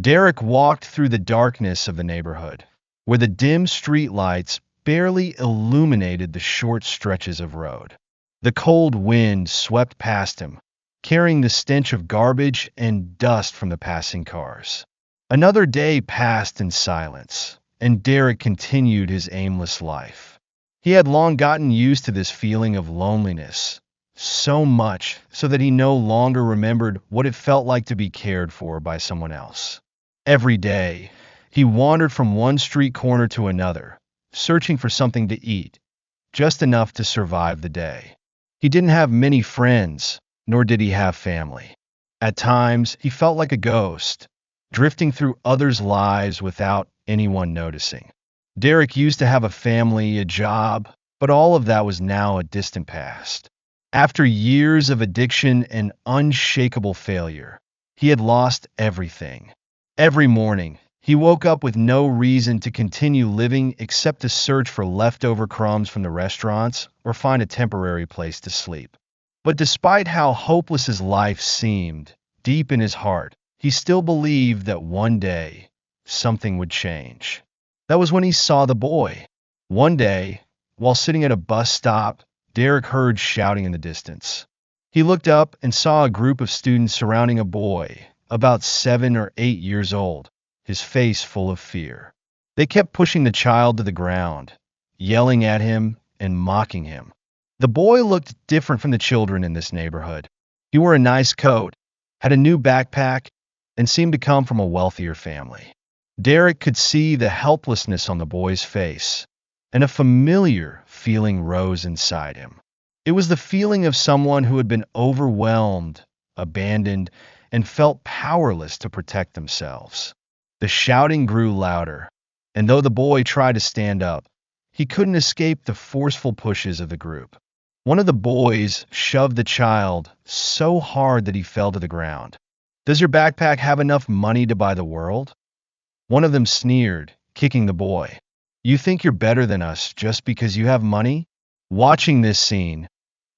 Derek walked through the darkness of the neighborhood, where the dim streetlights barely illuminated the short stretches of road. The cold wind swept past him, carrying the stench of garbage and dust from the passing cars. Another day passed in silence, and Derek continued his aimless life. He had long gotten used to this feeling of loneliness, so much so that he no longer remembered what it felt like to be cared for by someone else. Every day, he wandered from one street corner to another, searching for something to eat, just enough to survive the day. He didn't have many friends, nor did he have family. At times, he felt like a ghost, drifting through others' lives without anyone noticing. Derek used to have a family, a job, but all of that was now a distant past. After years of addiction and unshakable failure, he had lost everything. Every morning, he woke up with no reason to continue living except to search for leftover crumbs from the restaurants or find a temporary place to sleep. But despite how hopeless his life seemed, deep in his heart, he still believed that one day, something would change. That was when he saw the boy. One day, while sitting at a bus stop, Derek heard shouting in the distance. He looked up and saw a group of students surrounding a boy, about 7 or 8 years old, his face full of fear. They kept pushing the child to the ground, yelling at him and mocking him. The boy looked different from the children in this neighborhood. He wore a nice coat, had a new backpack, and seemed to come from a wealthier family. Derek could see the helplessness on the boy's face, and a familiar feeling rose inside him. It was the feeling of someone who had been overwhelmed, abandoned, and felt powerless to protect themselves. The shouting grew louder, and though the boy tried to stand up, he couldn't escape the forceful pushes of the group. One of the boys shoved the child so hard that he fell to the ground. "Does your backpack have enough money to buy the world?" One of them sneered, kicking the boy. "You think you're better than us just because you have money?" Watching this scene,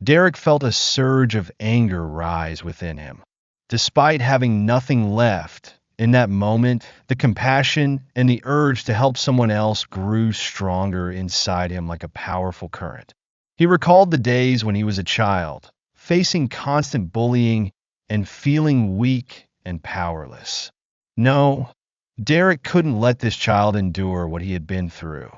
Derek felt a surge of anger rise within him. Despite having nothing left, in that moment, the compassion and the urge to help someone else grew stronger inside him like a powerful current. He recalled the days when he was a child, facing constant bullying and feeling weak and powerless. No, Derek couldn't let this child endure what he had been through.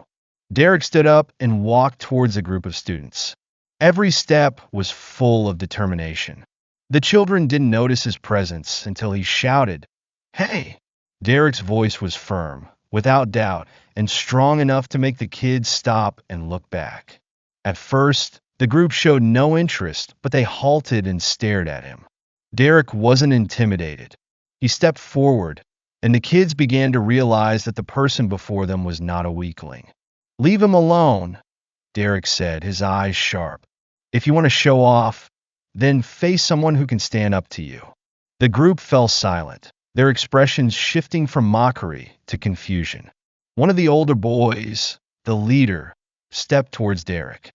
Derek stood up and walked towards a group of students. Every step was full of determination. The children didn't notice his presence until he shouted, "Hey!" Derek's voice was firm, without doubt, and strong enough to make the kids stop and look back. At first, the group showed no interest, but they halted and stared at him. Derek wasn't intimidated. He stepped forward, and the kids began to realize that the person before them was not a weakling. "Leave him alone," Derek said, his eyes sharp. "If you want to show off, then face someone who can stand up to you." The group fell silent, their expressions shifting from mockery to confusion. One of the older boys, the leader, stepped towards Derek.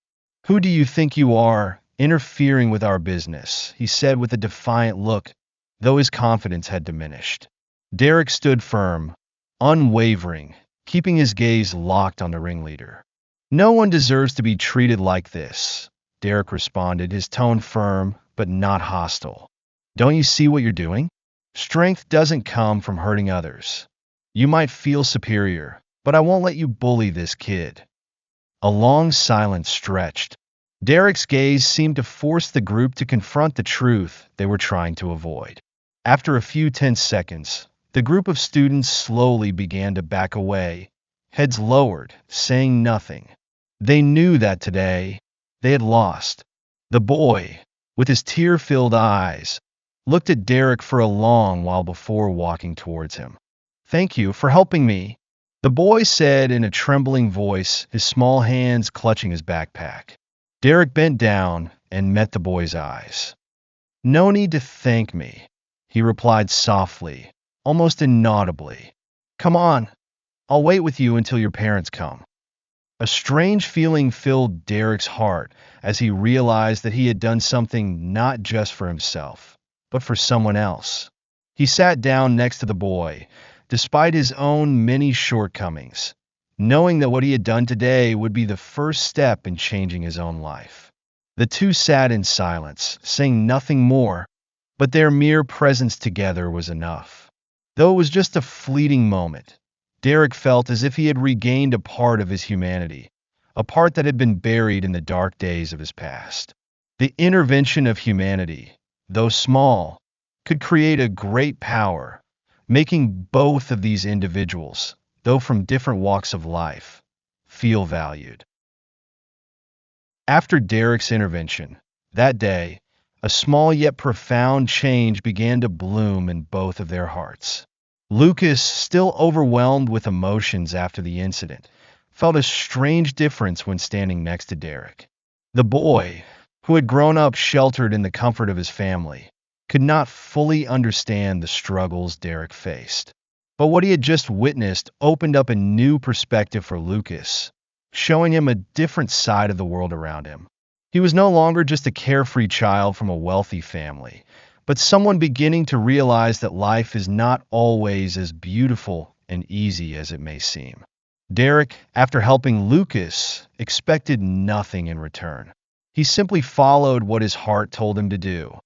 "Who do you think you are, interfering with our business?" he said with a defiant look, though his confidence had diminished. Derek stood firm, unwavering, keeping his gaze locked on the ringleader. "No one deserves to be treated like this," Derek responded, his tone firm but not hostile. "Don't you see what you're doing? Strength doesn't come from hurting others. You might feel superior, but I won't let you bully this kid." A long silence stretched. Derek's gaze seemed to force the group to confront the truth they were trying to avoid. After a few tense seconds, the group of students slowly began to back away, heads lowered, saying nothing. They knew that today they had lost. The boy, with his tear-filled eyes, looked at Derek for a long while before walking towards him. "Thank you for helping me," the boy said in a trembling voice, his small hands clutching his backpack. Derek bent down and met the boy's eyes. "No need to thank me," he replied softly, almost inaudibly. "Come on, I'll wait with you until your parents come." A strange feeling filled Derek's heart as he realized that he had done something not just for himself, but for someone else. He sat down next to the boy, despite his own many shortcomings, knowing that what he had done today would be the first step in changing his own life. The two sat in silence, saying nothing more, but their mere presence together was enough. Though it was just a fleeting moment, Derek felt as if he had regained a part of his humanity, a part that had been buried in the dark days of his past. The intervention of humanity, though small, could create a great power, making both of these individuals, though from different walks of life, feel valued. After Derek's intervention, that day, a small yet profound change began to bloom in both of their hearts. Lucas, still overwhelmed with emotions after the incident, felt a strange difference when standing next to Derek. The boy, who had grown up sheltered in the comfort of his family, could not fully understand the struggles Derek faced. But what he had just witnessed opened up a new perspective for Lucas, showing him a different side of the world around him. He was no longer just a carefree child from a wealthy family, but someone beginning to realize that life is not always as beautiful and easy as it may seem. Derek, after helping Lucas, expected nothing in return. He simply followed what his heart told him to do,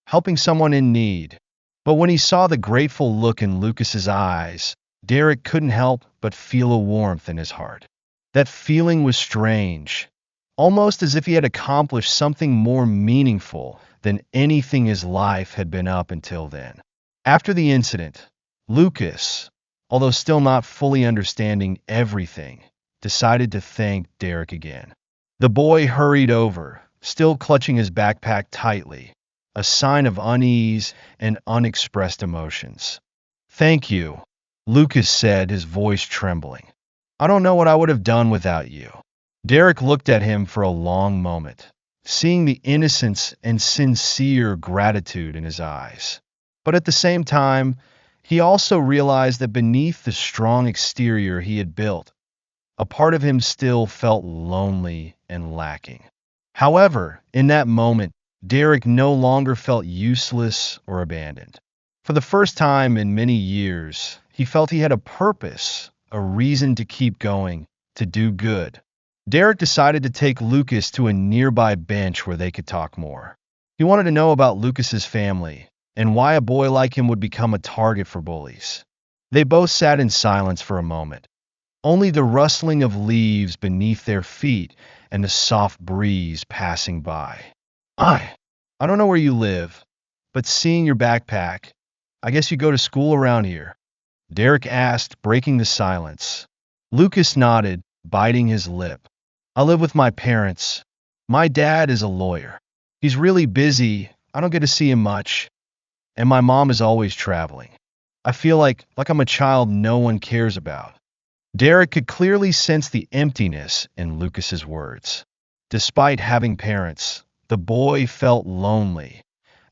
helping someone in need. But when he saw the grateful look in Lucas's eyes, Derek couldn't help but feel a warmth in his heart. That feeling was strange, almost as if he had accomplished something more meaningful than anything his life had been up until then. After the incident, Lucas, although still not fully understanding everything, decided to thank Derek again. The boy hurried over, still clutching his backpack tightly, a sign of unease and unexpressed emotions. "Thank you," Lucas said, his voice trembling. "I don't know what I would have done without you." Derek looked at him for a long moment, seeing the innocence and sincere gratitude in his eyes. But at the same time, he also realized that beneath the strong exterior he had built, a part of him still felt lonely and lacking. However, in that moment, Derek no longer felt useless or abandoned. For the first time in many years, he felt he had a purpose, a reason to keep going, to do good. Derek decided to take Lucas to a nearby bench where they could talk more. He wanted to know about Lucas's family and why a boy like him would become a target for bullies. They both sat in silence for a moment, only the rustling of leaves beneath their feet and the soft breeze passing by. I don't know where you live, but seeing your backpack, I guess you go to school around here?" Derek asked, breaking the silence. Lucas nodded, biting his lip. "I live with my parents. My dad is a lawyer. He's really busy. I don't get to see him much. And my mom is always traveling. I feel like I'm a child no one cares about." Derek could clearly sense the emptiness in Lucas's words. Despite having parents, the boy felt lonely,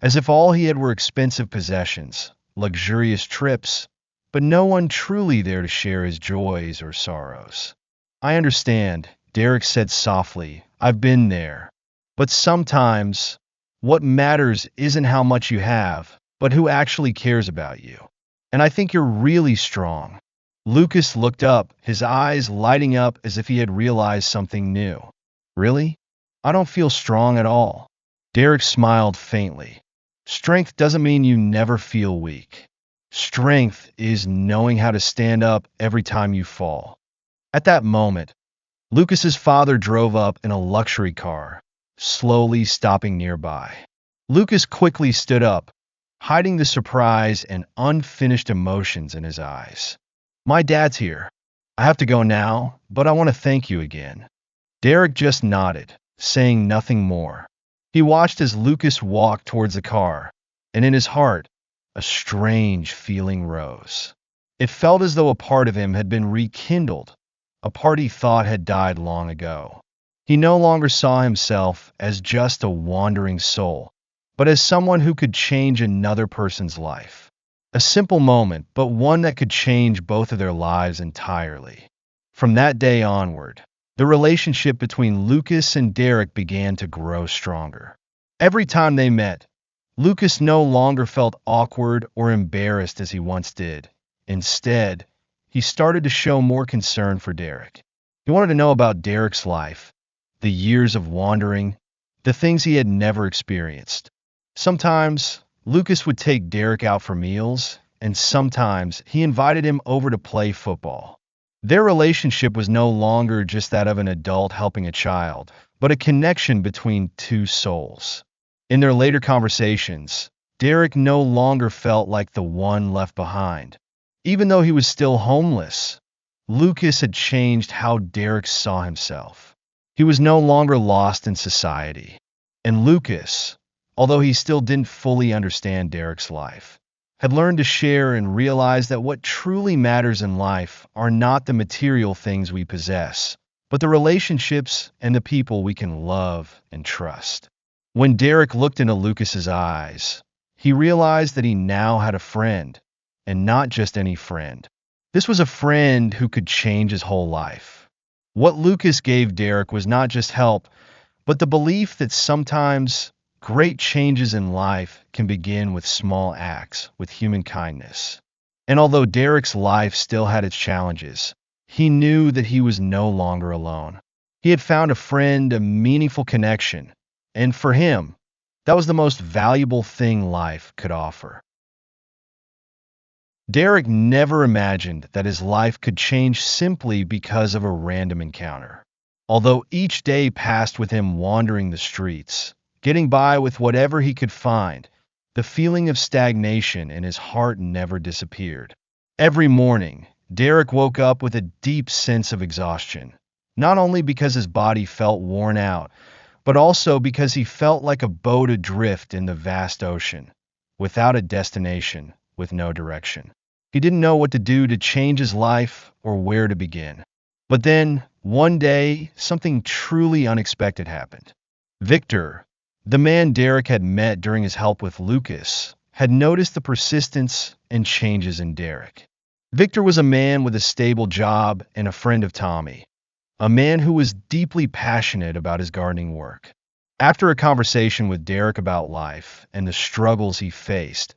as if all he had were expensive possessions, luxurious trips, but no one truly there to share his joys or sorrows. "I understand," Derek said softly. "I've been there. But sometimes, what matters isn't how much you have, but who actually cares about you. And I think you're really strong." Lucas looked up, his eyes lighting up as if he had realized something new. "Really? I don't feel strong at all." Derek smiled faintly. "Strength doesn't mean you never feel weak. Strength is knowing how to stand up every time you fall." At that moment, Lucas's father drove up in a luxury car, slowly stopping nearby. Lucas quickly stood up, hiding the surprise and unfinished emotions in his eyes. "My dad's here. I have to go now, but I want to thank you again." Derek just nodded, saying nothing more. He watched as Lucas walked towards the car, and in his heart, a strange feeling rose. It felt as though a part of him had been rekindled, a part he thought had died long ago. He no longer saw himself as just a wandering soul, but as someone who could change another person's life. A simple moment, but one that could change both of their lives entirely. From that day onward, the relationship between Lucas and Derek began to grow stronger. Every time they met, Lucas no longer felt awkward or embarrassed as he once did. Instead, he started to show more concern for Derek. He wanted to know about Derek's life, the years of wandering, the things he had never experienced. Sometimes, Lucas would take Derek out for meals, and sometimes he invited him over to play football. Their relationship was no longer just that of an adult helping a child, but a connection between two souls. In their later conversations, Derek no longer felt like the one left behind. Even though he was still homeless, Lucas had changed how Derek saw himself. He was no longer lost in society. And Lucas, although he still didn't fully understand Derek's life, had learned to share and realize that what truly matters in life are not the material things we possess, but the relationships and the people we can love and trust. When Derek looked into Lucas's eyes, he realized that he now had a friend, and not just any friend. This was a friend who could change his whole life. What Lucas gave Derek was not just help, but the belief that sometimes great changes in life can begin with small acts, with human kindness. And although Derek's life still had its challenges, he knew that he was no longer alone. He had found a friend, a meaningful connection, and for him, that was the most valuable thing life could offer. Derek never imagined that his life could change simply because of a random encounter. Although each day passed with him wandering the streets, getting by with whatever he could find, the feeling of stagnation in his heart never disappeared. Every morning, Derek woke up with a deep sense of exhaustion, not only because his body felt worn out, but also because he felt like a boat adrift in the vast ocean, without a destination, with no direction. He didn't know what to do to change his life or where to begin. But then, one day, something truly unexpected happened. Victor, the man Derek had met during his help with Lucas, had noticed the persistence and changes in Derek. Victor was a man with a stable job and a friend of Tommy, a man who was deeply passionate about his gardening work. After a conversation with Derek about life and the struggles he faced,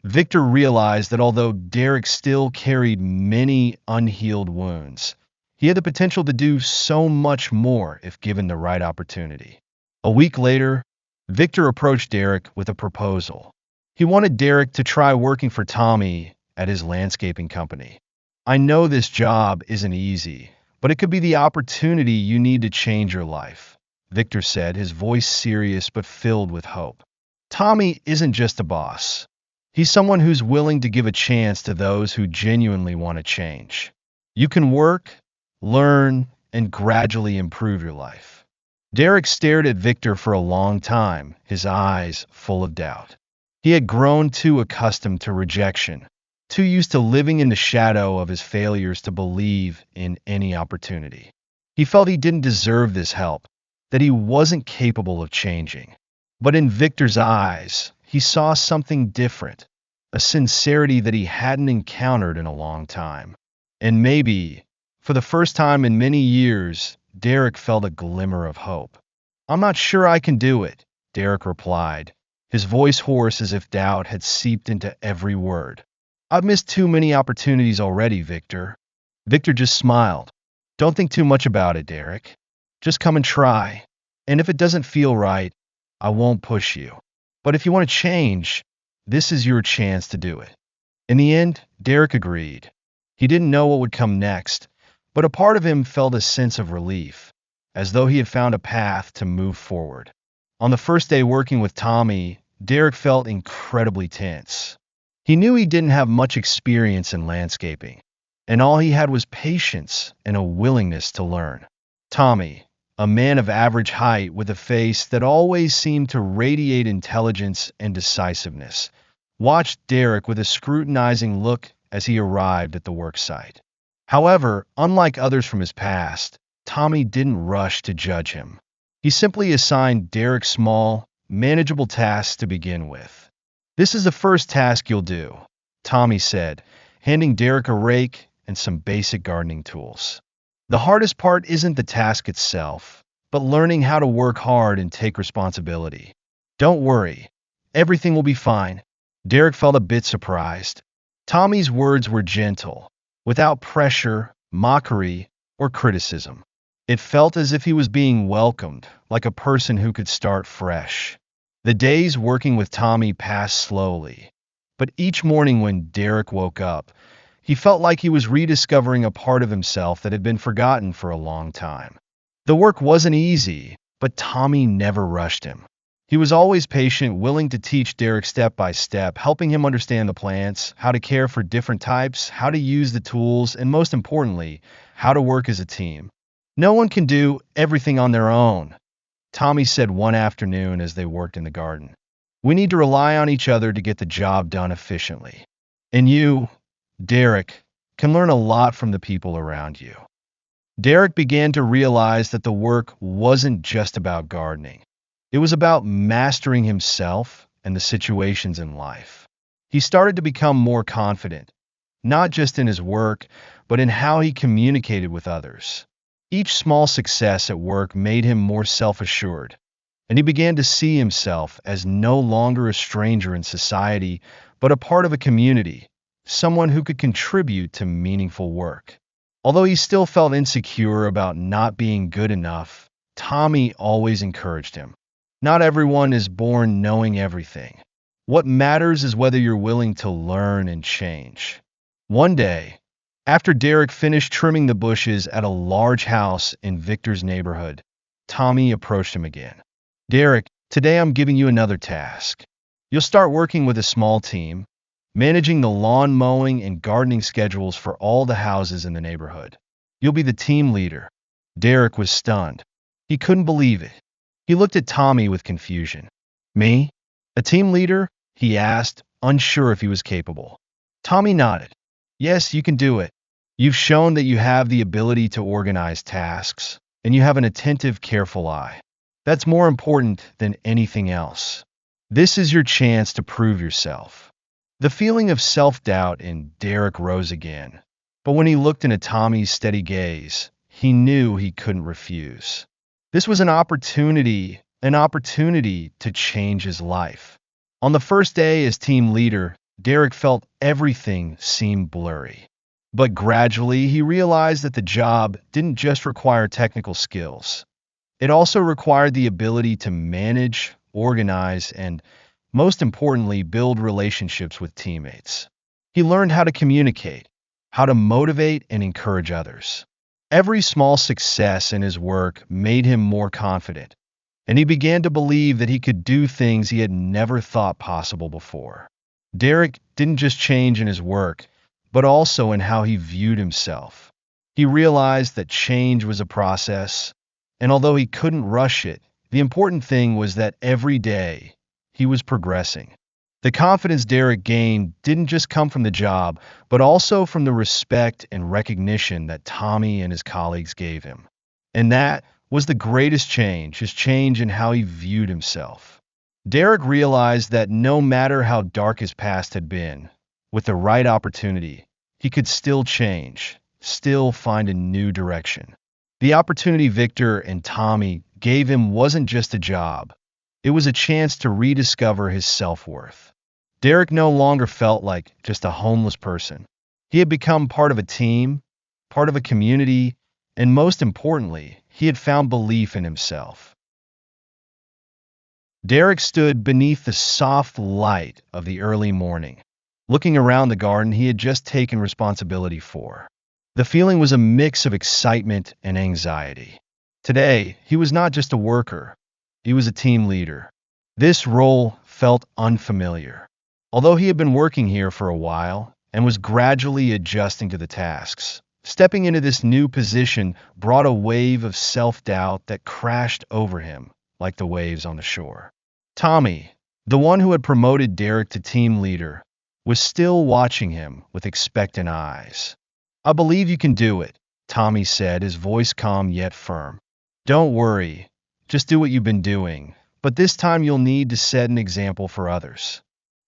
Victor realized that although Derek still carried many unhealed wounds, he had the potential to do so much more if given the right opportunity. A week later, Victor approached Derek with a proposal. He wanted Derek to try working for Tommy at his landscaping company. "I know this job isn't easy, but it could be the opportunity you need to change your life," Victor said, his voice serious but filled with hope. Tommy isn't just a boss. He's someone who's willing to give a chance to those who genuinely want to change. You can work, learn, and gradually improve your life. Derek stared at Victor for a long time, his eyes full of doubt. He had grown too accustomed to rejection, too used to living in the shadow of his failures to believe in any opportunity. He felt he didn't deserve this help, that he wasn't capable of changing. But in Victor's eyes, he saw something different, a sincerity that he hadn't encountered in a long time. And maybe, for the first time in many years, Derek felt a glimmer of hope. "I'm not sure I can do it," Derek replied, his voice hoarse as if doubt had seeped into every word. "I've missed too many opportunities already, Victor." Victor just smiled. "Don't think too much about it, Derek. Just come and try. And if it doesn't feel right, I won't push you. But if you want to change, this is your chance to do it." In the end, Derek agreed. He didn't know what would come next, but a part of him felt a sense of relief, as though he had found a path to move forward. On the first day working with Tommy, Derek felt incredibly tense. He knew he didn't have much experience in landscaping, and all he had was patience and a willingness to learn. Tommy, a man of average height with a face that always seemed to radiate intelligence and decisiveness, watched Derek with a scrutinizing look as he arrived at the work site. However, unlike others from his past, Tommy didn't rush to judge him. He simply assigned Derek small, manageable tasks to begin with. "This is the first task you'll do," Tommy said, handing Derek a rake and some basic gardening tools. "The hardest part isn't the task itself, but learning how to work hard and take responsibility. Don't worry, Everything will be fine. Derek felt a bit surprised. Tommy's words were gentle, without pressure, mockery, or criticism. It felt as if he was being welcomed, like a person who could start fresh. The days working with Tommy passed slowly, but each morning when Derek woke up, he felt like he was rediscovering a part of himself that had been forgotten for a long time. The work wasn't easy, but Tommy never rushed him. He was always patient, willing to teach Derek step by step, helping him understand the plants, how to care for different types, how to use the tools, and most importantly, how to work as a team. No one can do everything on their own, Tommy said one afternoon as they worked in the garden. We need to rely on each other to get the job done efficiently. And you, Derek, can learn a lot from the people around you. Derek began to realize that the work wasn't just about gardening. It was about mastering himself and the situations in life. He started to become more confident, not just in his work, but in how he communicated with others. Each small success at work made him more self-assured, and he began to see himself as no longer a stranger in society, but a part of a community, someone who could contribute to meaningful work. Although he still felt insecure about not being good enough, Tommy always encouraged him. Not everyone is born knowing everything. What matters is whether you're willing to learn and change. One day, after Derek finished trimming the bushes at a large house in Victor's neighborhood, Tommy approached him again. Derek, today I'm giving you another task. You'll start working with a small team, managing the lawn mowing and gardening schedules for all the houses in the neighborhood. You'll be the team leader. Derek was stunned. He couldn't believe it. He looked at Tommy with confusion. Me? A team leader? He asked, unsure if he was capable. Tommy nodded. Yes, you can do it. You've shown that you have the ability to organize tasks, and you have an attentive, careful eye. That's more important than anything else. This is your chance to prove yourself. The feeling of self-doubt in Derek rose again, but when he looked into Tommy's steady gaze, he knew he couldn't refuse. This was an opportunity to change his life. On the first day as team leader, Derek felt everything seemed blurry. But gradually, he realized that the job didn't just require technical skills. It also required the ability to manage, organize, and, most importantly, build relationships with teammates. He learned how to communicate, how to motivate and encourage others. Every small success in his work made him more confident, and he began to believe that he could do things he had never thought possible before. Derek didn't just change in his work, but also in how he viewed himself. He realized that change was a process, and although he couldn't rush it, the important thing was that every day he was progressing. The confidence Derek gained didn't just come from the job, but also from the respect and recognition that Tommy and his colleagues gave him. And that was the greatest change, his change in how he viewed himself. Derek realized that no matter how dark his past had been, with the right opportunity, he could still change, still find a new direction. The opportunity Victor and Tommy gave him wasn't just a job. It was a chance to rediscover his self-worth. Derek no longer felt like just a homeless person. He had become part of a team, part of a community, and most importantly, he had found belief in himself. Derek stood beneath the soft light of the early morning, looking around the garden he had just taken responsibility for. The feeling was a mix of excitement and anxiety. Today, he was not just a worker, he was a team leader. This role felt unfamiliar. Although he had been working here for a while and was gradually adjusting to the tasks, stepping into this new position brought a wave of self-doubt that crashed over him like the waves on the shore. Tommy, the one who had promoted Derek to team leader, was still watching him with expectant eyes. I believe you can do it, Tommy said, his voice calm yet firm. Don't worry, just do what you've been doing, but this time you'll need to set an example for others.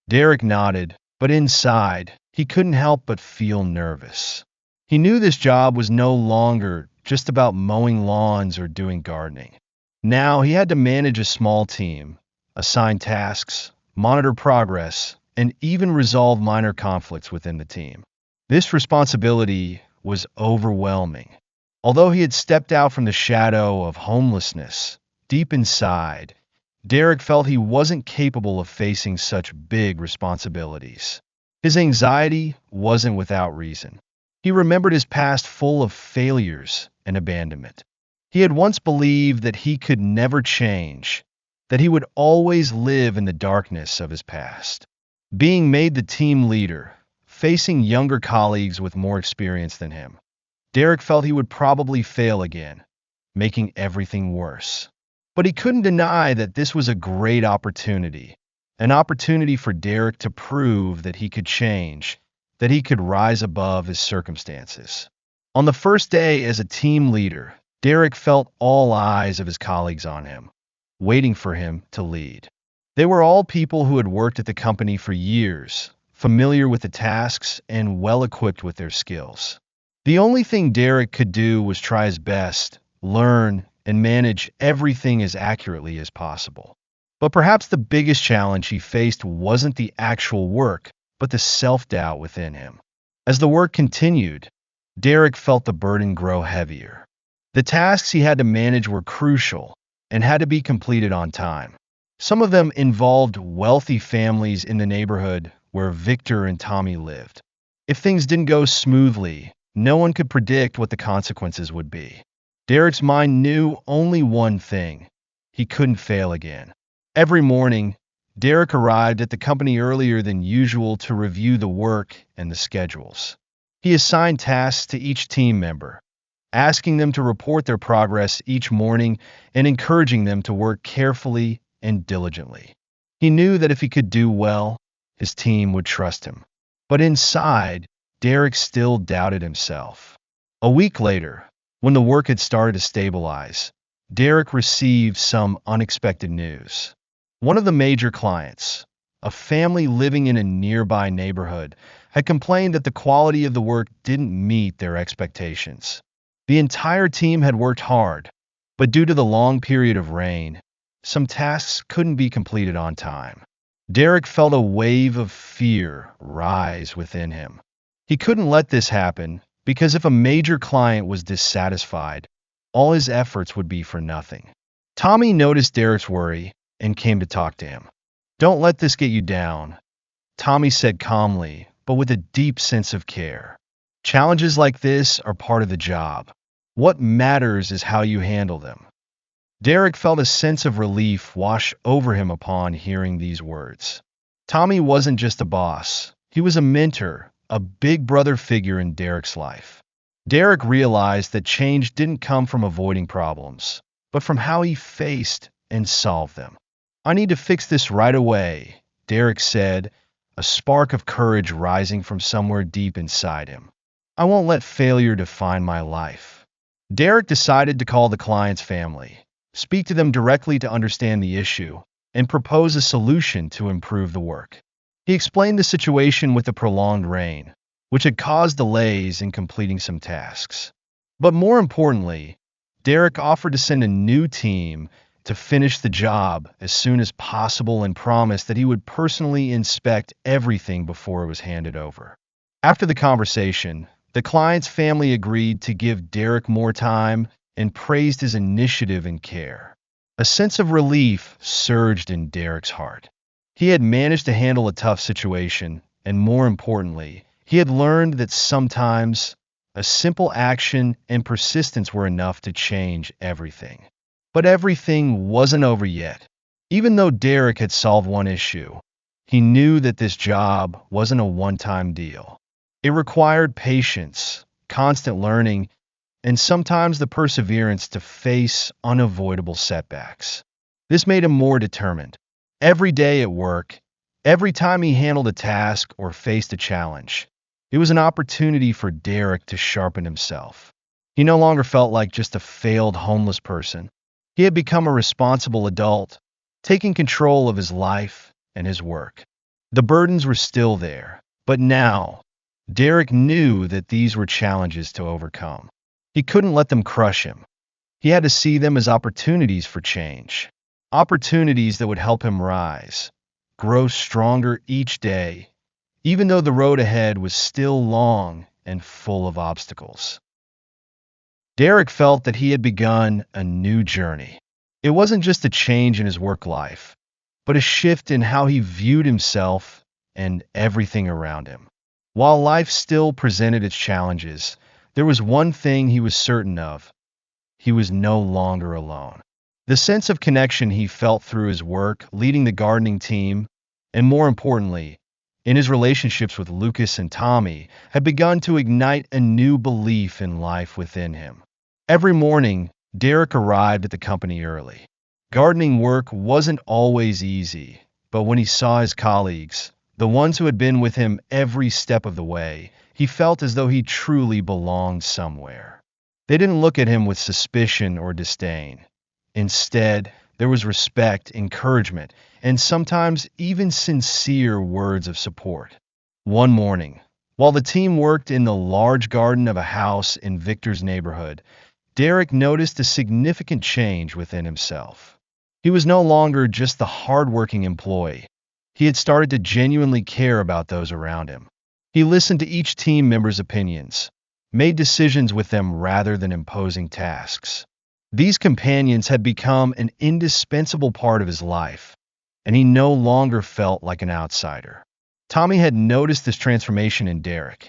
Derek nodded, but inside, he couldn't help but feel nervous. He knew this job was no longer just about mowing lawns or doing gardening. Now he had to manage a small team, assign tasks, monitor progress, and even resolve minor conflicts within the team. This responsibility was overwhelming. Although he had stepped out from the shadow of homelessness, deep inside, Derek felt he wasn't capable of facing such big responsibilities. His anxiety wasn't without reason. He remembered his past full of failures and abandonment. He had once believed that he could never change, that he would always live in the darkness of his past. Being made the team leader, facing younger colleagues with more experience than him, Derek felt he would probably fail again, making everything worse. But he couldn't deny that this was a great opportunity, an opportunity for Derek to prove that he could change, that he could rise above his circumstances. On the first day as a team leader, Derek felt all eyes of his colleagues on him, waiting for him to lead. They were all people who had worked at the company for years, familiar with the tasks and well equipped with their skills. The only thing Derek could do was try his best, learn, and manage everything as accurately as possible. But perhaps the biggest challenge he faced wasn't the actual work, but the self-doubt within him. As the work continued, Derek felt the burden grow heavier. The tasks he had to manage were crucial and had to be completed on time. Some of them involved wealthy families in the neighborhood where Victor and Tommy lived. If things didn't go smoothly, no one could predict what the consequences would be. Derek's mind knew only one thing: he couldn't fail again. Every morning, Derek arrived at the company earlier than usual to review the work and the schedules. He assigned tasks to each team member, asking them to report their progress each morning and encouraging them to work carefully and diligently. He knew that if he could do well, his team would trust him. But inside, Derek still doubted himself. A week later, when the work had started to stabilize, Derek received some unexpected news. One of the major clients, a family living in a nearby neighborhood, had complained that the quality of the work didn't meet their expectations. The entire team had worked hard, but due to the long period of rain, some tasks couldn't be completed on time. Derek felt a wave of fear rise within him. He couldn't let this happen because if a major client was dissatisfied, all his efforts would be for nothing. Tommy noticed Derek's worry and came to talk to him. "Don't let this get you down," Tommy said calmly, but with a deep sense of care. "Challenges like this are part of the job. What matters is how you handle them." Derek felt a sense of relief wash over him upon hearing these words. Tommy wasn't just a boss. He was a mentor, a big brother figure in Derek's life. Derek realized that change didn't come from avoiding problems, but from how he faced and solved them. "I need to fix this right away," Derek said, a spark of courage rising from somewhere deep inside him. "I won't let failure define my life." Derek decided to call the client's family, speak to them directly to understand the issue, and propose a solution to improve the work. He explained the situation with the prolonged rain, which had caused delays in completing some tasks. But more importantly, Derek offered to send a new team to finish the job as soon as possible and promised that he would personally inspect everything before it was handed over. After the conversation, the client's family agreed to give Derek more time and praised his initiative and care. A sense of relief surged in Derek's heart. He had managed to handle a tough situation, and more importantly, he had learned that sometimes a simple action and persistence were enough to change everything. But everything wasn't over yet. Even though Derek had solved one issue, he knew that this job wasn't a one-time deal. It required patience, constant learning, and sometimes the perseverance to face unavoidable setbacks. This made him more determined. Every day at work, every time he handled a task or faced a challenge, it was an opportunity for Derek to sharpen himself. He no longer felt like just a failed homeless person. He had become a responsible adult, taking control of his life and his work. The burdens were still there, but now, Derek knew that these were challenges to overcome. He couldn't let them crush him. He had to see them as opportunities for change, opportunities that would help him rise, grow stronger each day, even though the road ahead was still long and full of obstacles. Derek felt that he had begun a new journey. It wasn't just a change in his work life, but a shift in how he viewed himself and everything around him. While life still presented its challenges, there was one thing he was certain of: he was no longer alone. The sense of connection he felt through his work, leading the gardening team, and more importantly, in his relationships with Lucas and Tommy, had begun to ignite a new belief in life within him. Every morning, Derek arrived at the company early. Gardening work wasn't always easy, but when he saw his colleagues, the ones who had been with him every step of the way, he felt as though he truly belonged somewhere. They didn't look at him with suspicion or disdain. Instead, there was respect, encouragement, and sometimes even sincere words of support. One morning, while the team worked in the large garden of a house in Victor's neighborhood, Derek noticed a significant change within himself. He was no longer just the hardworking employee. He had started to genuinely care about those around him. He listened to each team member's opinions, made decisions with them rather than imposing tasks. These companions had become an indispensable part of his life, and he no longer felt like an outsider. Tommy had noticed this transformation in Derek.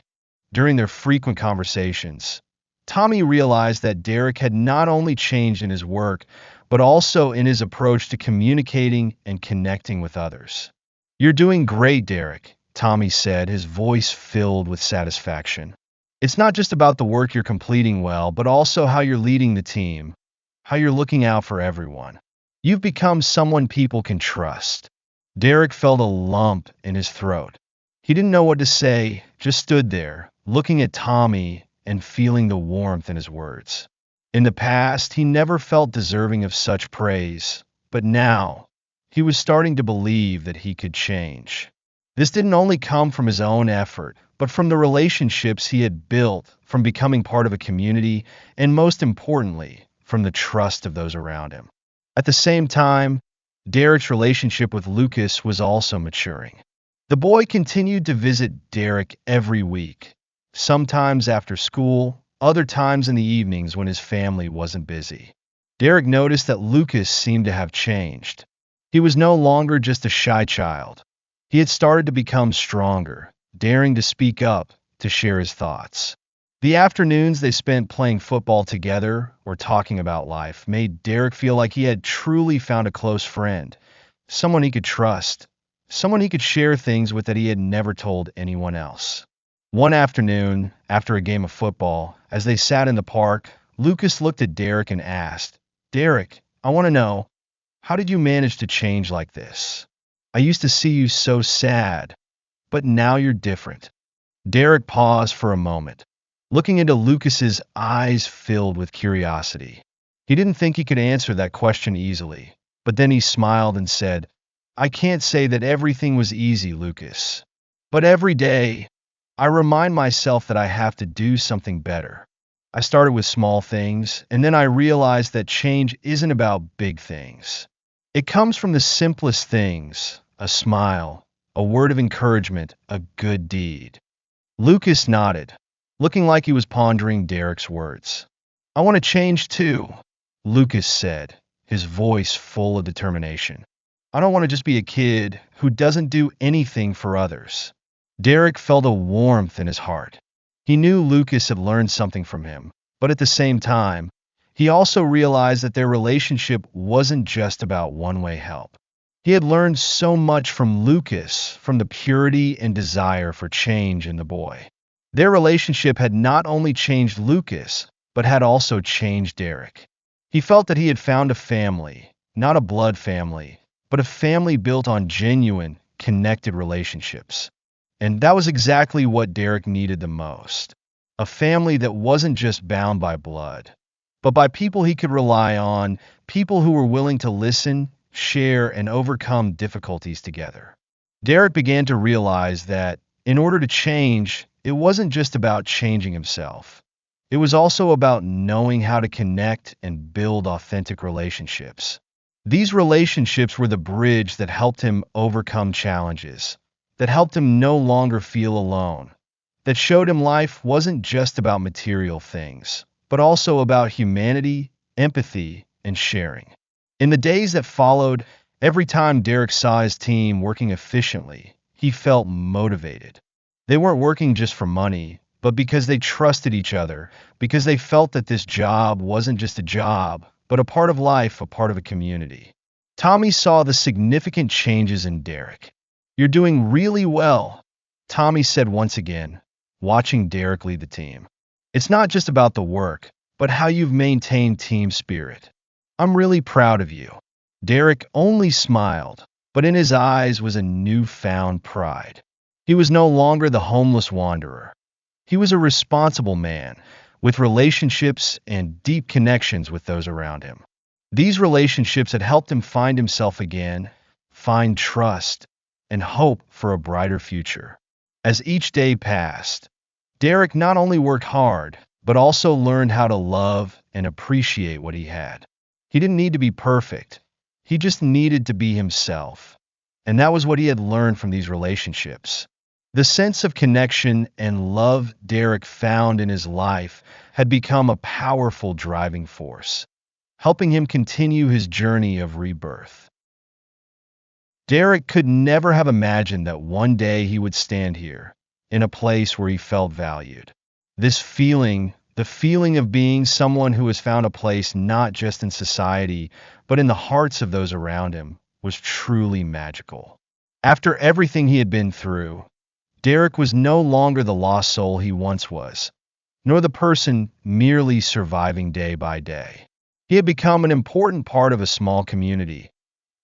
During their frequent conversations, Tommy realized that Derek had not only changed in his work, but also in his approach to communicating and connecting with others. "You're doing great, Derek," Tommy said, his voice filled with satisfaction. "It's not just about the work you're completing well, but also how you're leading the team, how you're looking out for everyone. You've become someone people can trust." Derek felt a lump in his throat. He didn't know what to say, just stood there, looking at Tommy and feeling the warmth in his words. In the past, he never felt deserving of such praise, but now, he was starting to believe that he could change. This didn't only come from his own effort, but from the relationships he had built, from becoming part of a community, and most importantly, from the trust of those around him. At the same time, Derek's relationship with Lucas was also maturing. The boy continued to visit Derek every week, sometimes after school, other times in the evenings when his family wasn't busy. Derek noticed that Lucas seemed to have changed. He was no longer just a shy child. He had started to become stronger, daring to speak up, to share his thoughts. The afternoons they spent playing football together or talking about life made Derek feel like he had truly found a close friend, someone he could trust, someone he could share things with that he had never told anyone else. One afternoon, after a game of football, as they sat in the park, Lucas looked at Derek and asked, "Derek, I want to know, how did you manage to change like this? I used to see you so sad, but now you're different." Derek paused for a moment, looking into Lucas's eyes filled with curiosity. He didn't think he could answer that question easily, but then he smiled and said, "I can't say that everything was easy, Lucas. But every day, I remind myself that I have to do something better. I started with small things, and then I realized that change isn't about big things. It comes from the simplest things: a smile, a word of encouragement, a good deed." Lucas nodded, looking like he was pondering Derek's words. "I want to change too," Lucas said, his voice full of determination. "I don't want to just be a kid who doesn't do anything for others." Derek felt a warmth in his heart. He knew Lucas had learned something from him, but at the same time, he also realized that their relationship wasn't just about one-way help. He had learned so much from Lucas, from the purity and desire for change in the boy. Their relationship had not only changed Lucas, but had also changed Derek. He felt that he had found a family, not a blood family, but a family built on genuine, connected relationships. And that was exactly what Derek needed the most. A family that wasn't just bound by blood, but by people he could rely on, people who were willing to listen, share, and overcome difficulties together. Derek began to realize that, in order to change, it wasn't just about changing himself. It was also about knowing how to connect and build authentic relationships. These relationships were the bridge that helped him overcome challenges, that helped him no longer feel alone, that showed him life wasn't just about material things, but also about humanity, empathy, and sharing. In the days that followed, every time Derek saw his team working efficiently, he felt motivated. They weren't working just for money, but because they trusted each other, because they felt that this job wasn't just a job, but a part of life, a part of a community. Tommy saw the significant changes in Derek. "You're doing really well," Tommy said once again, watching Derek lead the team. "It's not just about the work, but how you've maintained team spirit. I'm really proud of you." Derek only smiled, but in his eyes was a newfound pride. He was no longer the homeless wanderer. He was a responsible man, with relationships and deep connections with those around him. These relationships had helped him find himself again, find trust, and hope for a brighter future. As each day passed, Derek not only worked hard, but also learned how to love and appreciate what he had. He didn't need to be perfect. He just needed to be himself. And that was what he had learned from these relationships. The sense of connection and love Derek found in his life had become a powerful driving force, helping him continue his journey of rebirth. Derek could never have imagined that one day he would stand here, in a place where he felt valued. This feeling, the feeling of being someone who has found a place not just in society, but in the hearts of those around him, was truly magical. After everything he had been through, Derek was no longer the lost soul he once was, nor the person merely surviving day by day. He had become an important part of a small community,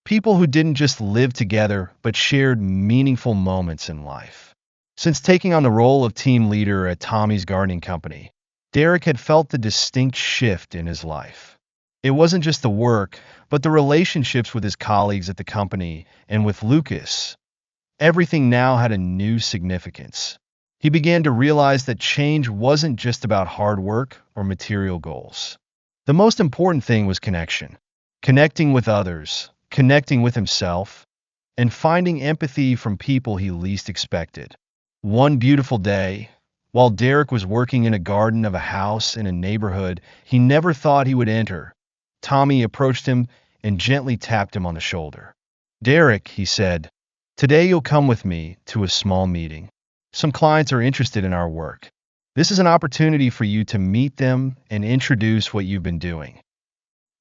people who didn't just live together, but shared meaningful moments in life. Since taking on the role of team leader at Tommy's gardening company, Derek had felt the distinct shift in his life. It wasn't just the work, but the relationships with his colleagues at the company and with Lucas. Everything now had a new significance. He began to realize that change wasn't just about hard work or material goals. The most important thing was connection. Connecting with others, connecting with himself, and finding empathy from people he least expected. One beautiful day, while Derek was working in a garden of a house in a neighborhood he never thought he would enter, Tommy approached him and gently tapped him on the shoulder. "Derek," he said, "today you'll come with me to a small meeting. Some clients are interested in our work. This is an opportunity for you to meet them and introduce what you've been doing."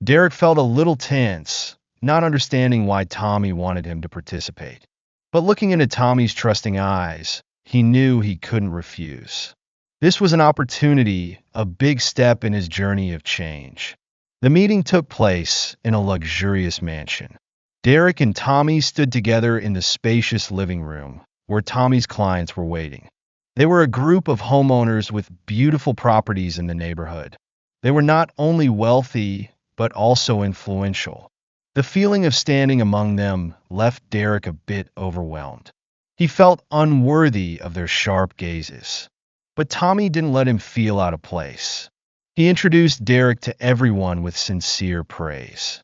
Derek felt a little tense, not understanding why Tommy wanted him to participate. But looking into Tommy's trusting eyes, he knew he couldn't refuse. This was an opportunity, a big step in his journey of change. The meeting took place in a luxurious mansion. Derek and Tommy stood together in the spacious living room, where Tommy's clients were waiting. They were a group of homeowners with beautiful properties in the neighborhood. They were not only wealthy, but also influential. The feeling of standing among them left Derek a bit overwhelmed. He felt unworthy of their sharp gazes. But Tommy didn't let him feel out of place. He introduced Derek to everyone with sincere praise.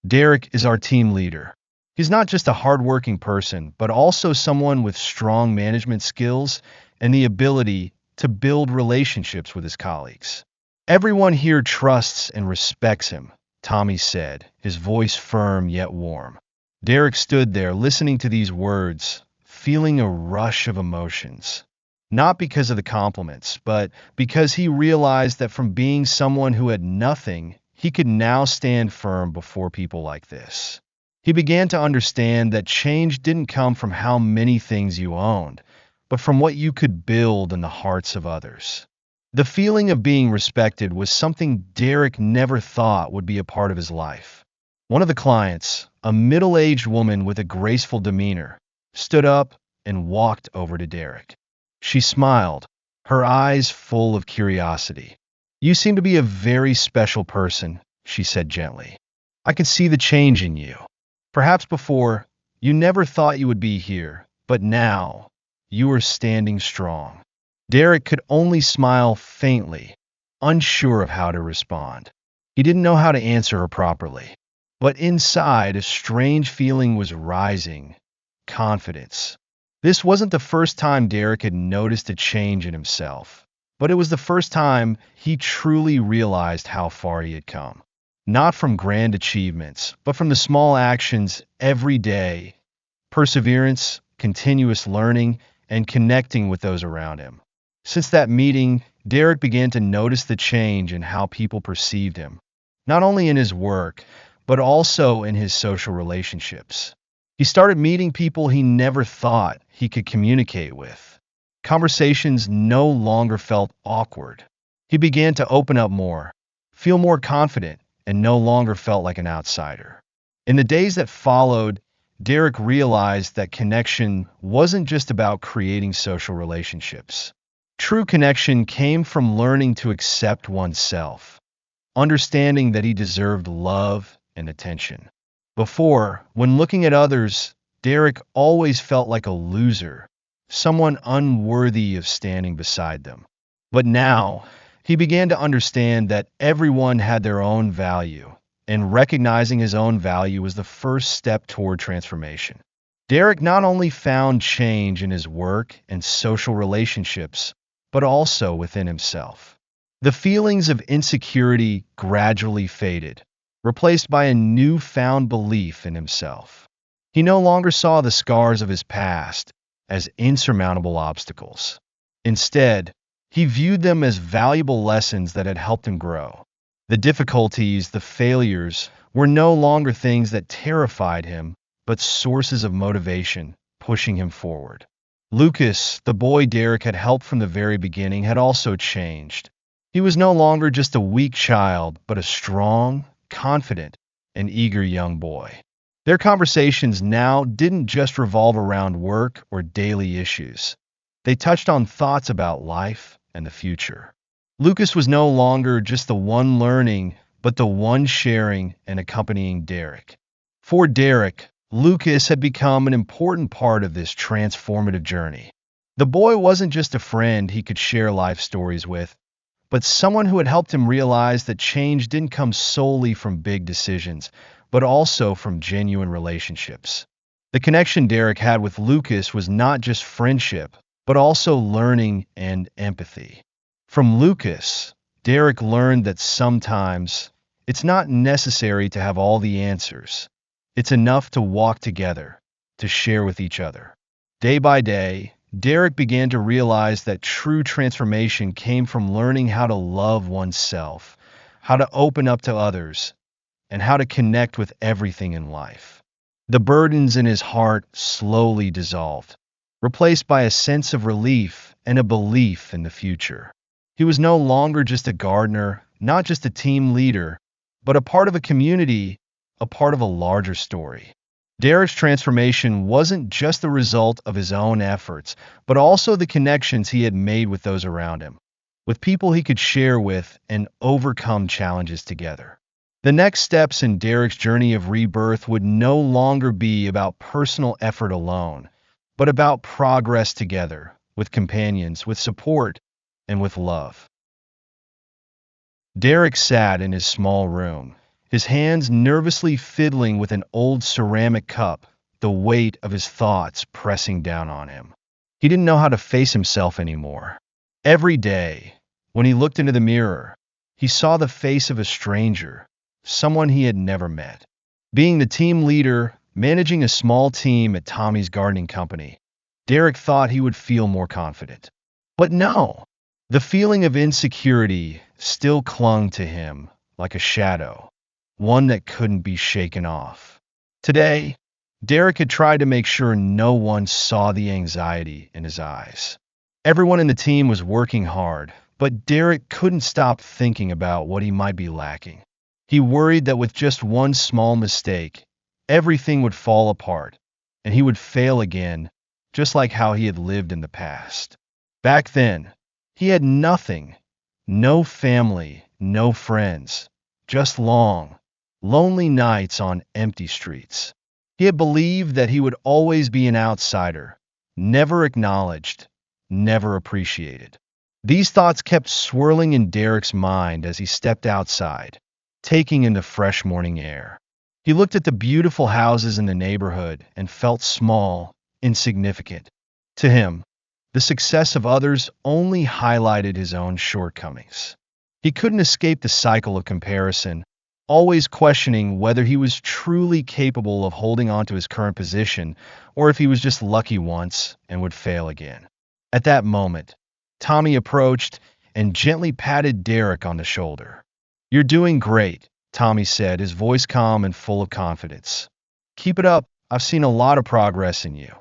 "Derek is our team leader. He's not just a hardworking person, but also someone with strong management skills and the ability to build relationships with his colleagues. Everyone here trusts and respects him," Tommy said, his voice firm yet warm. Derek stood there listening to these words, feeling a rush of emotions. Not because of the compliments, but because he realized that from being someone who had nothing, he could now stand firm before people like this. He began to understand that change didn't come from how many things you owned, but from what you could build in the hearts of others. The feeling of being respected was something Derek never thought would be a part of his life. One of the clients, a middle-aged woman with a graceful demeanor, stood up and walked over to Derek. She smiled, her eyes full of curiosity. "You seem to be a very special person," she said gently. "I can see the change in you. Perhaps before, you never thought you would be here, but now, you are standing strong." Derek could only smile faintly, unsure of how to respond. He didn't know how to answer her properly. But inside, a strange feeling was rising: confidence. This wasn't the first time Derek had noticed a change in himself, but it was the first time he truly realized how far he had come. Not from grand achievements, but from the small actions every day: perseverance, continuous learning, and connecting with those around him. Since that meeting, Derek began to notice the change in how people perceived him, not only in his work, but also in his social relationships. He started meeting people he never thought he could communicate with. Conversations no longer felt awkward. He began to open up more, feel more confident, and no longer felt like an outsider. In the days that followed, Derek realized that connection wasn't just about creating social relationships. True connection came from learning to accept oneself, understanding that he deserved love and attention. Before, when looking at others, Derek always felt like a loser, someone unworthy of standing beside them. But now, he began to understand that everyone had their own value, and recognizing his own value was the first step toward transformation. Derek not only found change in his work and social relationships, but also within himself. The feelings of insecurity gradually faded, replaced by a newfound belief in himself. He no longer saw the scars of his past as insurmountable obstacles. Instead, he viewed them as valuable lessons that had helped him grow. The difficulties, the failures, were no longer things that terrified him, but sources of motivation, pushing him forward. Lucas, the boy Derek had helped from the very beginning, had also changed. He was no longer just a weak child, but a strong, confident, and eager young boy. Their conversations now didn't just revolve around work or daily issues. They touched on thoughts about life and the future. Lucas was no longer just the one learning, but the one sharing and accompanying Derek. For Derek, Lucas had become an important part of this transformative journey. The boy wasn't just a friend he could share life stories with, but someone who had helped him realize that change didn't come solely from big decisions, but also from genuine relationships. The connection Derek had with Lucas was not just friendship, but also learning and empathy. From Lucas, Derek learned that sometimes it's not necessary to have all the answers. It's enough to walk together, to share with each other. Day by day, Derek began to realize that true transformation came from learning how to love oneself, how to open up to others, and how to connect with everything in life. The burdens in his heart slowly dissolved, replaced by a sense of relief and a belief in the future. He was no longer just a gardener, not just a team leader, but a part of a community, a part of a larger story. Derek's transformation wasn't just the result of his own efforts, but also the connections he had made with those around him, with people he could share with and overcome challenges together. The next steps in Derek's journey of rebirth would no longer be about personal effort alone, but about progress together, with companions, with support, and with love. Derek sat in his small room, his hands nervously fiddling with an old ceramic cup, the weight of his thoughts pressing down on him. He didn't know how to face himself anymore. Every day, when he looked into the mirror, he saw the face of a stranger, someone he had never met. Being the team leader, managing a small team at Tommy's gardening company, Derek thought he would feel more confident. But no, the feeling of insecurity still clung to him like a shadow, one that couldn't be shaken off. Today, Derek had tried to make sure no one saw the anxiety in his eyes. Everyone in the team was working hard, but Derek couldn't stop thinking about what he might be lacking. He worried that with just one small mistake, everything would fall apart, and he would fail again, just like how he had lived in the past. Back then, he had nothing, no family, no friends, just long, lonely nights on empty streets. He had believed that he would always be an outsider, never acknowledged, never appreciated. These thoughts kept swirling in Derek's mind as he stepped outside, taking in the fresh morning air. He looked at the beautiful houses in the neighborhood and felt small, insignificant. To him, the success of others only highlighted his own shortcomings. He couldn't escape the cycle of comparison, always questioning whether he was truly capable of holding on to his current position or if he was just lucky once and would fail again. At that moment, Tommy approached and gently patted Derek on the shoulder. "You're doing great," Tommy said, his voice calm and full of confidence. "Keep it up. I've seen a lot of progress in you."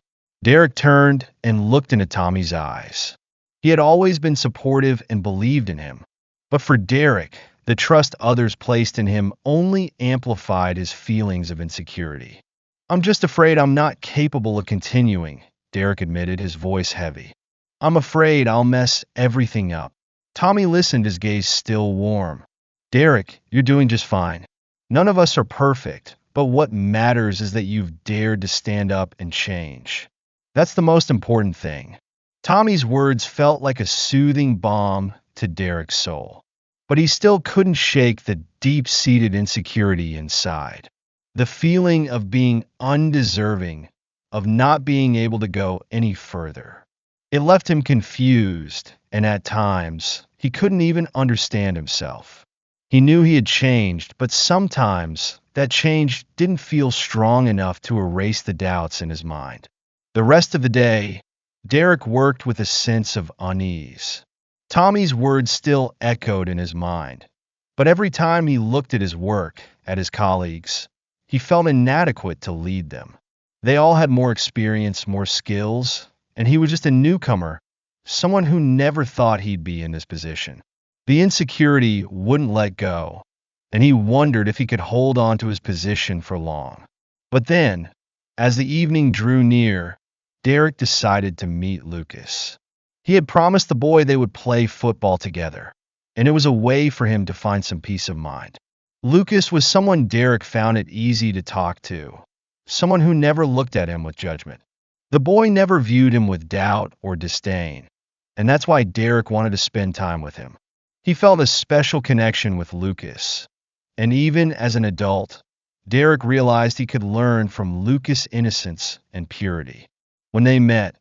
Derek turned and looked into Tommy's eyes. He had always been supportive and believed in him. But for Derek, the trust others placed in him only amplified his feelings of insecurity. "I'm just afraid I'm not capable of continuing," Derek admitted, his voice heavy. "I'm afraid I'll mess everything up." Tommy listened, his gaze still warm. "Derek, you're doing just fine. None of us are perfect, but what matters is that you've dared to stand up and change. That's the most important thing." Tommy's words felt like a soothing balm to Derek's soul. But he still couldn't shake the deep-seated insecurity inside. The feeling of being undeserving, of not being able to go any further. It left him confused, and at times, he couldn't even understand himself. He knew he had changed, but sometimes that change didn't feel strong enough to erase the doubts in his mind. The rest of the day, Derek worked with a sense of unease. Tommy's words still echoed in his mind, but every time he looked at his work, at his colleagues, he felt inadequate to lead them. They all had more experience, more skills, and he was just a newcomer, someone who never thought he'd be in this position. The insecurity wouldn't let go, and he wondered if he could hold on to his position for long. But then, as the evening drew near, Derek decided to meet Lucas. He had promised the boy they would play football together, and it was a way for him to find some peace of mind. Lucas was someone Derek found it easy to talk to, someone who never looked at him with judgment. The boy never viewed him with doubt or disdain, and that's why Derek wanted to spend time with him. He felt a special connection with Lucas, and even as an adult, Derek realized he could learn from Lucas' innocence and purity. When they met,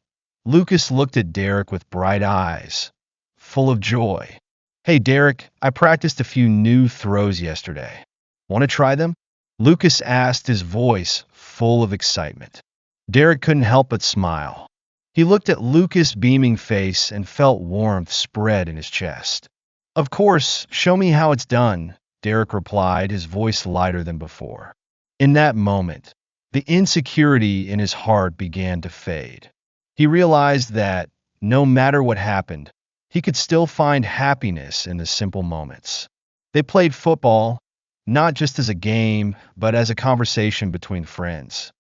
Lucas looked at Derek with bright eyes, full of joy. "Hey, Derek, I practiced a few new throws yesterday. Want to try them?" Lucas asked, his voice full of excitement. Derek couldn't help but smile. He looked at Lucas' beaming face and felt warmth spread in his chest. "Of course, show me how it's done," Derek replied, his voice lighter than before. In that moment, the insecurity in his heart began to fade. He realized that, no matter what happened, he could still find happiness in the simple moments. They played football, not just as a game, but as a conversation between friends.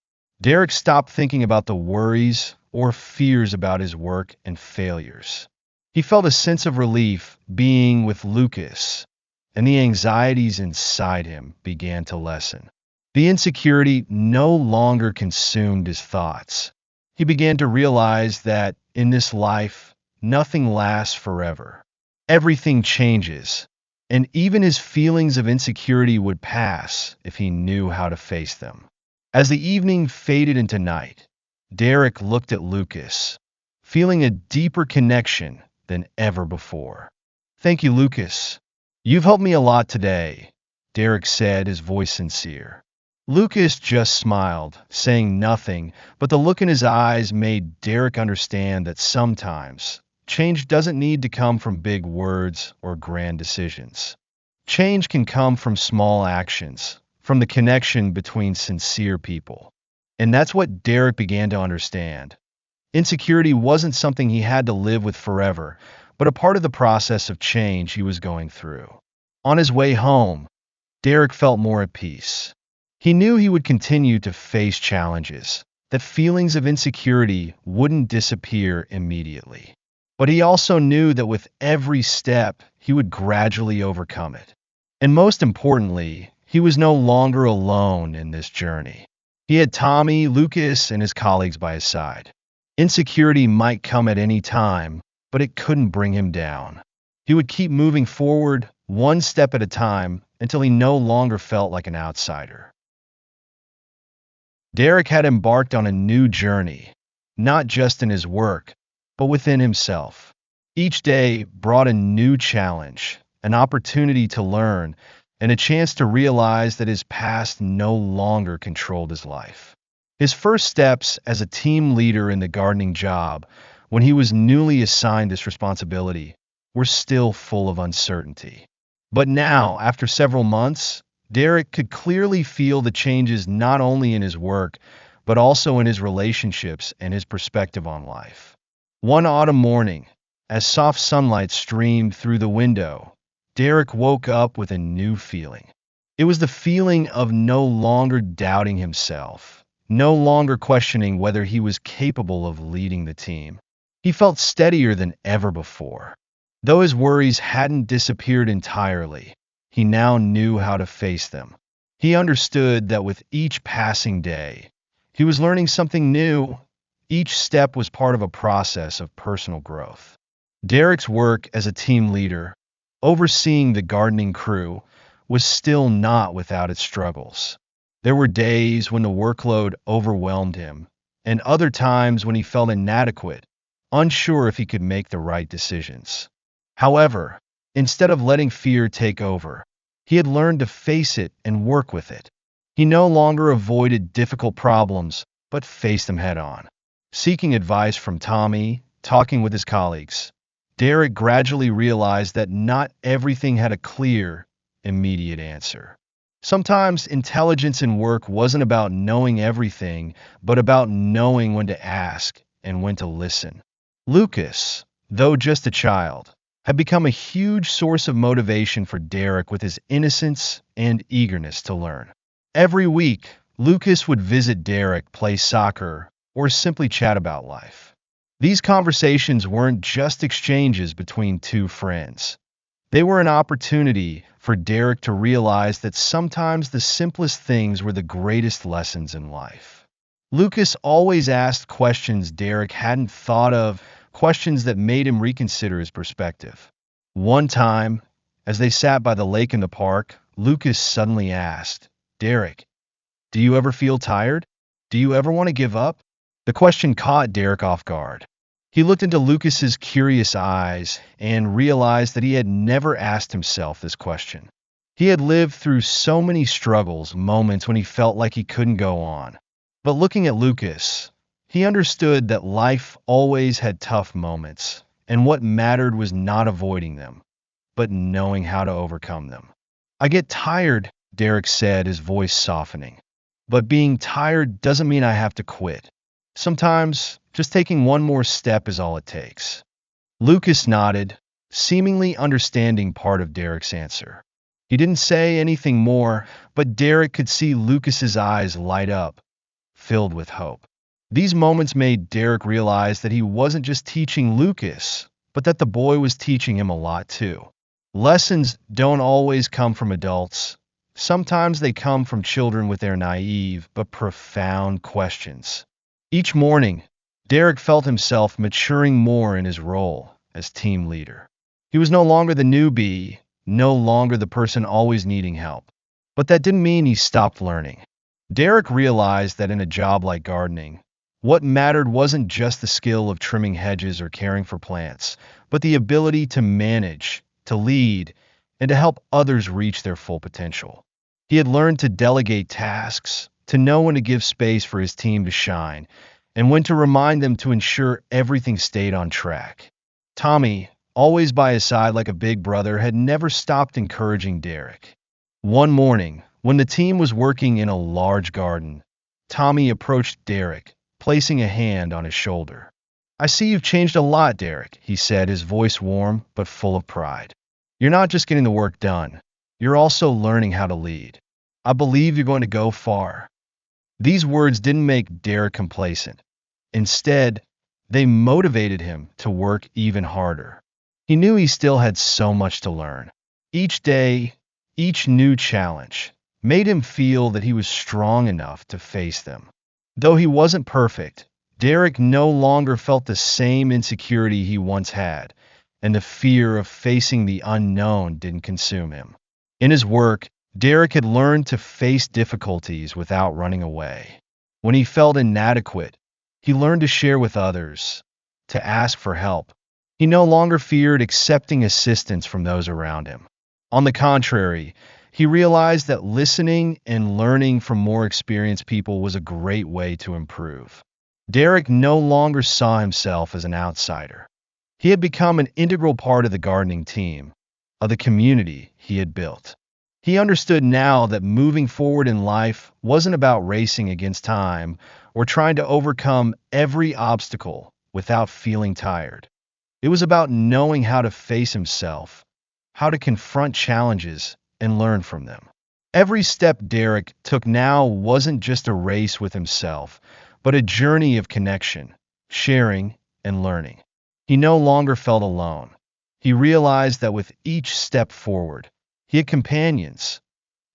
Derek stopped thinking about the worries or fears about his work and failures. He felt a sense of relief being with Lucas, and the anxieties inside him began to lessen. The insecurity no longer consumed his thoughts. He began to realize that, in this life, nothing lasts forever. Everything changes, and even his feelings of insecurity would pass if he knew how to face them. As the evening faded into night, Derek looked at Lucas, feeling a deeper connection than ever before. "Thank you, Lucas. You've helped me a lot today," Derek said, his voice sincere. Lucas just smiled, saying nothing, but the look in his eyes made Derek understand that sometimes change doesn't need to come from big words or grand decisions. Change can come from small actions, from the connection between sincere people. And that's what Derek began to understand. Insecurity wasn't something he had to live with forever, but a part of the process of change he was going through. On his way home, Derek felt more at peace. He knew he would continue to face challenges, that feelings of insecurity wouldn't disappear immediately. But he also knew that with every step, he would gradually overcome it. And most importantly, he was no longer alone in this journey. He had Tommy, Lucas, and his colleagues by his side. Insecurity might come at any time, but it couldn't bring him down. He would keep moving forward, one step at a time, until he no longer felt like an outsider. Derek had embarked on a new journey, not just in his work, but within himself. Each day brought a new challenge, an opportunity to learn, and a chance to realize that his past no longer controlled his life. His first steps as a team leader in the gardening job, when he was newly assigned this responsibility, were still full of uncertainty. But now, after several months, Derek could clearly feel the changes not only in his work, but also in his relationships and his perspective on life. One autumn morning, as soft sunlight streamed through the window, Derek woke up with a new feeling. It was the feeling of no longer doubting himself, no longer questioning whether he was capable of leading the team. He felt steadier than ever before. Though his worries hadn't disappeared entirely, he now knew how to face them. He understood that with each passing day, he was learning something new. Each step was part of a process of personal growth. Derek's work as a team leader, overseeing the gardening crew, was still not without its struggles. There were days when the workload overwhelmed him, and other times when he felt inadequate, unsure if he could make the right decisions. However, instead of letting fear take over, he had learned to face it and work with it. He no longer avoided difficult problems, but faced them head on. Seeking advice from Tommy, talking with his colleagues, Derek gradually realized that not everything had a clear, immediate answer. Sometimes intelligence in work wasn't about knowing everything, but about knowing when to ask and when to listen. Lucas, though just a child, had become a huge source of motivation for Derek with his innocence and eagerness to learn. Every week, Lucas would visit Derek, play soccer, or simply chat about life. These conversations weren't just exchanges between two friends. They were an opportunity for Derek to realize that sometimes the simplest things were the greatest lessons in life. Lucas always asked questions Derek hadn't thought of, questions that made him reconsider his perspective. One time, as they sat by the lake in the park, Lucas suddenly asked, "Derek, do you ever feel tired? Do you ever want to give up?" The question caught Derek off guard. He looked into Lucas's curious eyes and realized that he had never asked himself this question. He had lived through so many struggles, moments when he felt like he couldn't go on. But looking at Lucas, he understood that life always had tough moments, and what mattered was not avoiding them, but knowing how to overcome them. "I get tired," Derek said, his voice softening. "But being tired doesn't mean I have to quit. Sometimes, just taking one more step is all it takes." Lucas nodded, seemingly understanding part of Derek's answer. He didn't say anything more, but Derek could see Lucas's eyes light up, filled with hope. These moments made Derek realize that he wasn't just teaching Lucas, but that the boy was teaching him a lot too. Lessons don't always come from adults. Sometimes they come from children with their naive but profound questions. Each morning, Derek felt himself maturing more in his role as team leader. He was no longer the newbie, no longer the person always needing help. But that didn't mean he stopped learning. Derek realized that in a job like gardening, what mattered wasn't just the skill of trimming hedges or caring for plants, but the ability to manage, to lead, and to help others reach their full potential. He had learned to delegate tasks, to know when to give space for his team to shine, and when to remind them to ensure everything stayed on track. Tommy, always by his side like a big brother, had never stopped encouraging Derek. One morning, when the team was working in a large garden, Tommy approached Derek, placing a hand on his shoulder. "I see you've changed a lot, Derek," he said, his voice warm but full of pride. "You're not just getting the work done. You're also learning how to lead. I believe you're going to go far." These words didn't make Derek complacent. Instead, they motivated him to work even harder. He knew he still had so much to learn. Each day, each new challenge made him feel that he was strong enough to face them. Though he wasn't perfect, Derek no longer felt the same insecurity he once had, and the fear of facing the unknown didn't consume him. In his work, Derek had learned to face difficulties without running away. When he felt inadequate, he learned to share with others, to ask for help. He no longer feared accepting assistance from those around him. On the contrary, he realized that listening and learning from more experienced people was a great way to improve. Derek no longer saw himself as an outsider. He had become an integral part of the gardening team, of the community he had built. He understood now that moving forward in life wasn't about racing against time or trying to overcome every obstacle without feeling tired. It was about knowing how to face himself, how to confront challenges, and learn from them. Every step Derek took now wasn't just a race with himself, but a journey of connection, sharing, and learning. He no longer felt alone. He realized that with each step forward, he had companions,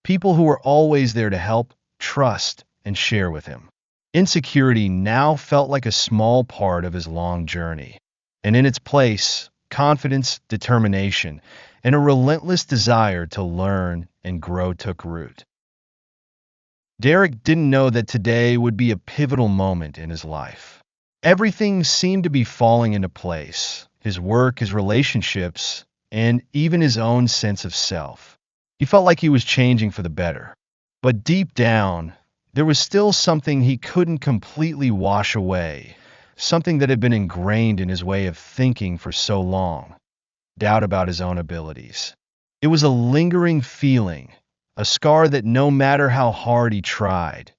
people who were always there to help, trust, and share with him. Insecurity now felt like a small part of his long journey, and in its place, confidence, determination, and a relentless desire to learn and grow took root. Derek didn't know that today would be a pivotal moment in his life. Everything seemed to be falling into place: his work, his relationships, and even his own sense of self. He felt like he was changing for the better. But deep down, there was still something he couldn't completely wash away, something that had been ingrained in his way of thinking for so long: doubt about his own abilities. It was a lingering feeling, a scar that no matter how hard he tried,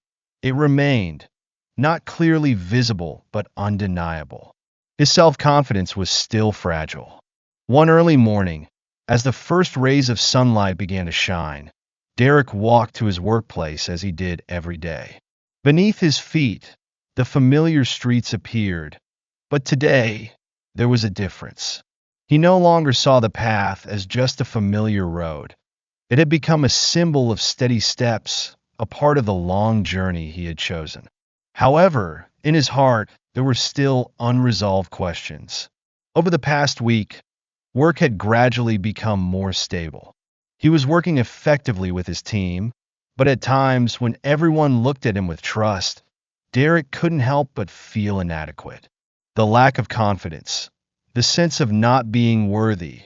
it remained, not clearly visible but undeniable. His self-confidence was still fragile. One early morning, as the first rays of sunlight began to shine, Derek walked to his workplace as he did every day. Beneath his feet, the familiar streets appeared, but today, there was a difference. He no longer saw the path as just a familiar road. It had become a symbol of steady steps, a part of the long journey he had chosen. However, in his heart, there were still unresolved questions. Over the past week, work had gradually become more stable. He was working effectively with his team, but at times, when everyone looked at him with trust, Derek couldn't help but feel inadequate. The lack of confidence, the sense of not being worthy,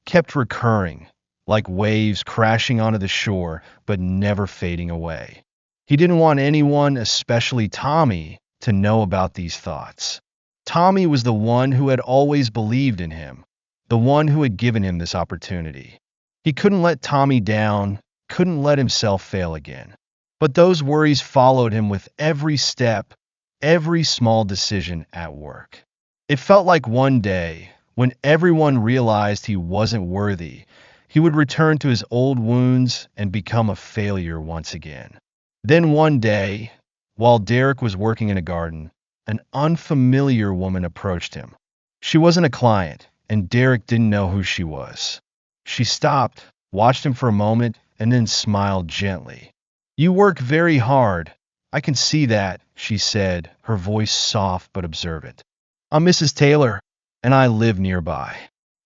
kept recurring, like waves crashing onto the shore but never fading away. He didn't want anyone, especially Tommy, to know about these thoughts. Tommy was the one who had always believed in him, the one who had given him this opportunity. He couldn't let Tommy down, couldn't let himself fail again. But those worries followed him with every step, every small decision at work. It felt like one day, when everyone realized he wasn't worthy, he would return to his old wounds and become a failure once again. Then one day, while Derek was working in a garden, an unfamiliar woman approached him. She wasn't a client, and Derek didn't know who she was. She stopped, watched him for a moment, and then smiled gently. "You work very hard. I can see that," she said, her voice soft but observant. "I'm Mrs. Taylor, and I live nearby.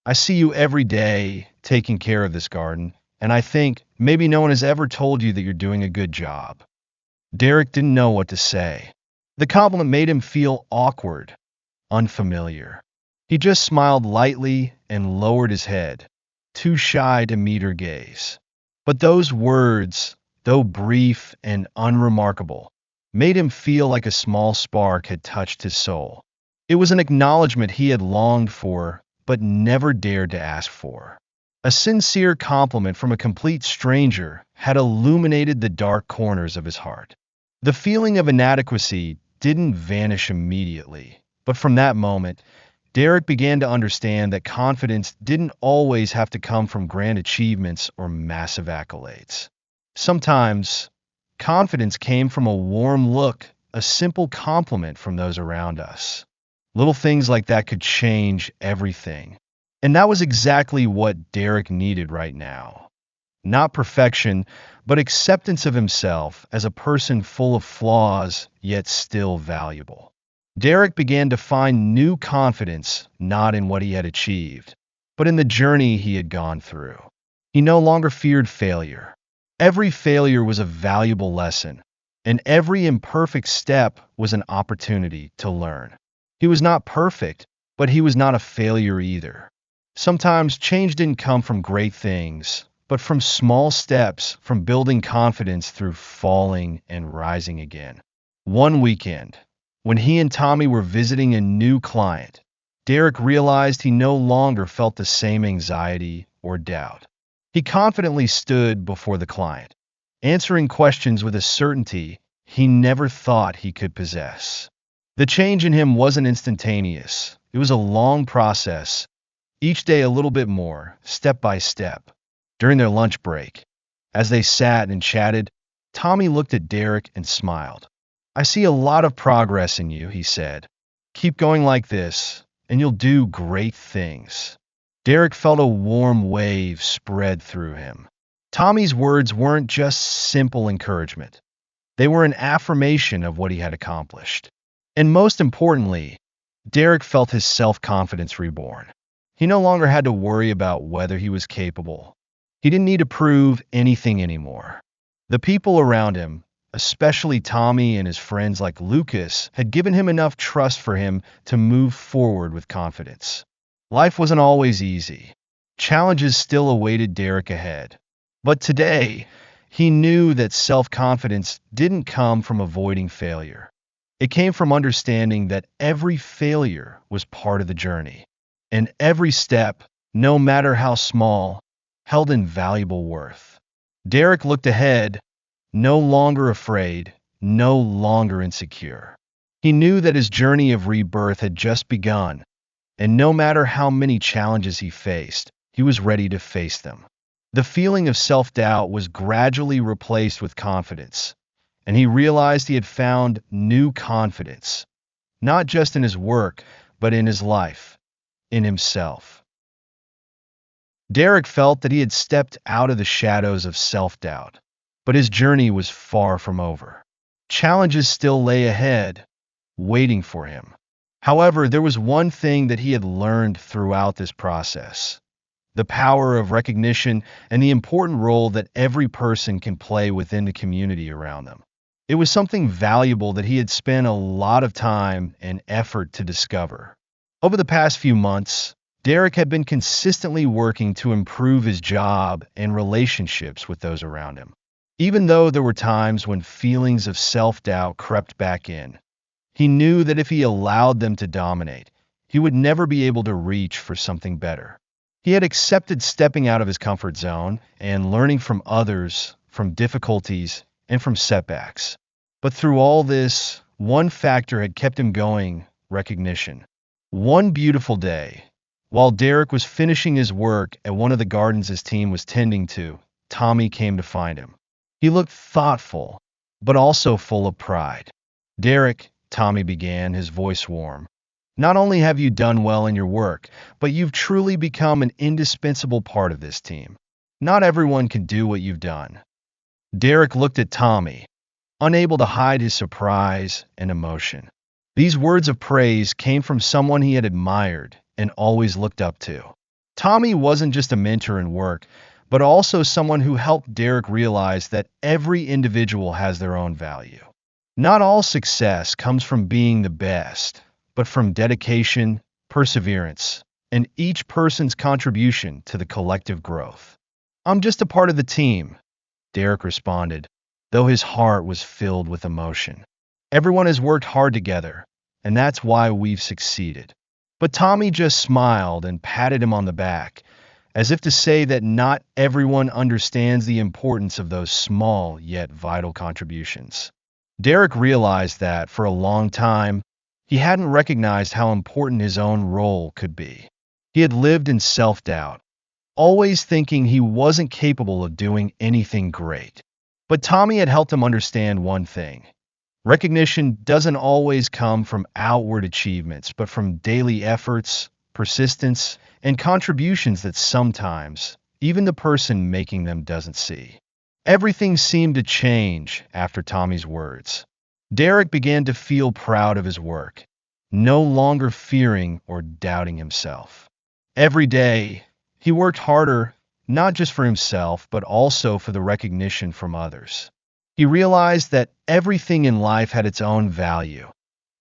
I see you every day taking care of this garden, and I think maybe no one has ever told you that you're doing a good job." Derek didn't know what to say. The compliment made him feel awkward, unfamiliar. He just smiled lightly and lowered his head, too shy to meet her gaze. But those words, though brief and unremarkable, made him feel like a small spark had touched his soul. It was an acknowledgement he had longed for, but never dared to ask for. A sincere compliment from a complete stranger had illuminated the dark corners of his heart. The feeling of inadequacy didn't vanish immediately, but from that moment, Derek began to understand that confidence didn't always have to come from grand achievements or massive accolades. Sometimes, confidence came from a warm look, a simple compliment from those around us. Little things like that could change everything. And that was exactly what Derek needed right now. Not perfection, but acceptance of himself as a person full of flaws, yet still valuable. Derek began to find new confidence not in what he had achieved, but in the journey he had gone through. He no longer feared failure. Every failure was a valuable lesson, and every imperfect step was an opportunity to learn. He was not perfect, but he was not a failure either. Sometimes change didn't come from great things, but from small steps, from building confidence through falling and rising again. One weekend, when he and Tommy were visiting a new client, Derek realized he no longer felt the same anxiety or doubt. He confidently stood before the client, answering questions with a certainty he never thought he could possess. The change in him wasn't instantaneous. It was a long process, each day a little bit more, step by step. During their lunch break, as they sat and chatted, Tommy looked at Derek and smiled. "I see a lot of progress in you," he said. "Keep going like this, and you'll do great things." Derek felt a warm wave spread through him. Tommy's words weren't just simple encouragement. They were an affirmation of what he had accomplished. And most importantly, Derek felt his self-confidence reborn. He no longer had to worry about whether he was capable. He didn't need to prove anything anymore. The people around him, especially Tommy and his friends like Lucas, had given him enough trust for him to move forward with confidence. Life wasn't always easy. Challenges still awaited Derek ahead. But today, he knew that self-confidence didn't come from avoiding failure. It came from understanding that every failure was part of the journey, and every step, no matter how small, held invaluable worth. Derek looked ahead, no longer afraid, no longer insecure. He knew that his journey of rebirth had just begun, and no matter how many challenges he faced, he was ready to face them. The feeling of self-doubt was gradually replaced with confidence, and he realized he had found new confidence, not just in his work, but in his life, in himself. Derek felt that he had stepped out of the shadows of self-doubt, but his journey was far from over. Challenges still lay ahead, waiting for him. However, there was one thing that he had learned throughout this process: the power of recognition and the important role that every person can play within the community around them. It was something valuable that he had spent a lot of time and effort to discover. Over the past few months, Derek had been consistently working to improve his job and relationships with those around him. Even though there were times when feelings of self-doubt crept back in, he knew that if he allowed them to dominate, he would never be able to reach for something better. He had accepted stepping out of his comfort zone and learning from others, from difficulties, and from setbacks. But through all this, one factor had kept him going: recognition. One beautiful day, while Derek was finishing his work at one of the gardens his team was tending to, Tommy came to find him. He looked thoughtful, but also full of pride. "Derek," Tommy began, his voice warm, "not only have you done well in your work, but you've truly become an indispensable part of this team. Not everyone can do what you've done." Derek looked at Tommy, unable to hide his surprise and emotion. These words of praise came from someone he had admired and always looked up to. Tommy wasn't just a mentor in work, but also someone who helped Derek realize that every individual has their own value. Not all success comes from being the best, but from dedication, perseverance, and each person's contribution to the collective growth. "I'm just a part of the team," Derek responded, though his heart was filled with emotion. "Everyone has worked hard together, and that's why we've succeeded." But Tommy just smiled and patted him on the back, as if to say that not everyone understands the importance of those small yet vital contributions. Derek realized that, for a long time, he hadn't recognized how important his own role could be. He had lived in self-doubt, always thinking he wasn't capable of doing anything great. But Tommy had helped him understand one thing: recognition doesn't always come from outward achievements, but from daily efforts, persistence, and contributions that sometimes even the person making them doesn't see. Everything seemed to change after Tommy's words. Derek began to feel proud of his work, no longer fearing or doubting himself. Every day, he worked harder, not just for himself, but also for the recognition from others. He realized that everything in life had its own value,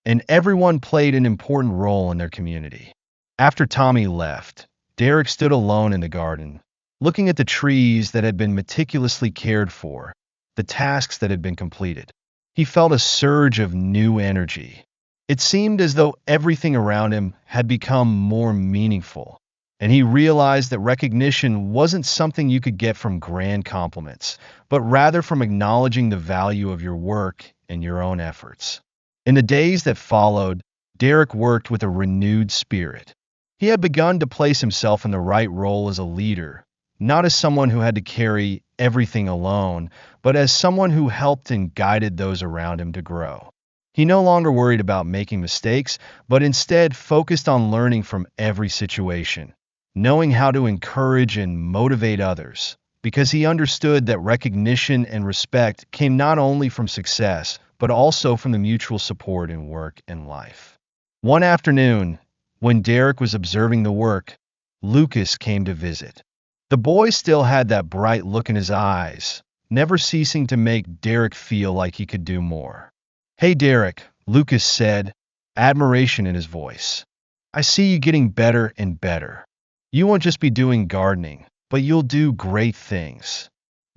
and everyone played an important role in their community. After Tommy left, Derek stood alone in the garden, looking at the trees that had been meticulously cared for, the tasks that had been completed. He felt a surge of new energy. It seemed as though everything around him had become more meaningful, and he realized that recognition wasn't something you could get from grand compliments, but rather from acknowledging the value of your work and your own efforts. In the days that followed, Derek worked with a renewed spirit. He had begun to place himself in the right role as a leader, not as someone who had to carry everything alone, but as someone who helped and guided those around him to grow. He no longer worried about making mistakes, but instead focused on learning from every situation, knowing how to encourage and motivate others, because he understood that recognition and respect came not only from success, but also from the mutual support in work and life. One afternoon, when Derek was observing the work, Lucas came to visit. The boy still had that bright look in his eyes, never ceasing to make Derek feel like he could do more. "Hey Derek," Lucas said, admiration in his voice. "I see you getting better and better. You won't just be doing gardening, but you'll do great things."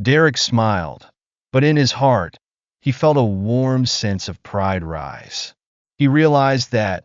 Derek smiled, but in his heart, he felt a warm sense of pride rise. He realized that,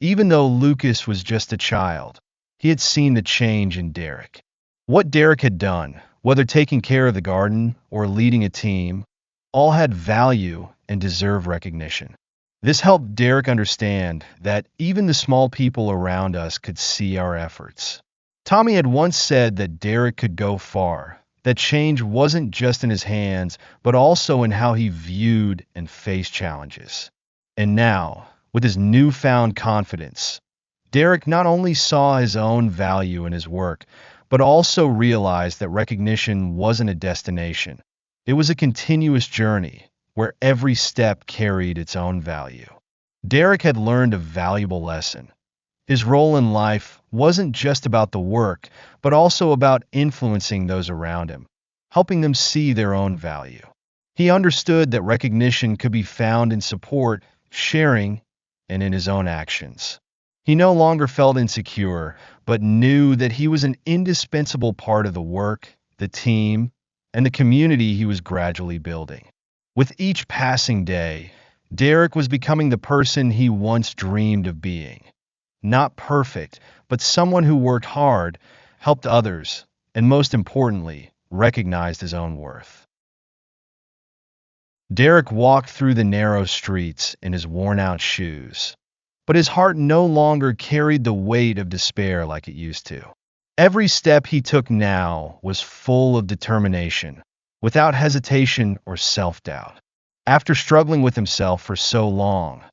even though Lucas was just a child, he had seen the change in Derek. What Derek had done, whether taking care of the garden or leading a team, all had value and deserved recognition. This helped Derek understand that even the small people around us could see our efforts. Tommy had once said that Derek could go far, that change wasn't just in his hands, but also in how he viewed and faced challenges. And now, with his newfound confidence, Derek not only saw his own value in his work, but also realized that recognition wasn't a destination. It was a continuous journey, where every step carried its own value. Derek had learned a valuable lesson. His role in life wasn't just about the work, but also about influencing those around him, helping them see their own value. He understood that recognition could be found in support, sharing, and in his own actions. He no longer felt insecure, but knew that he was an indispensable part of the work, the team, and the community he was gradually building. With each passing day, Derek was becoming the person he once dreamed of being. Not perfect, but someone who worked hard, helped others, and most importantly, recognized his own worth. Derek walked through the narrow streets in his worn-out shoes, but his heart no longer carried the weight of despair like it used to. Every step he took now was full of determination, without hesitation or self-doubt. After struggling with himself for so long,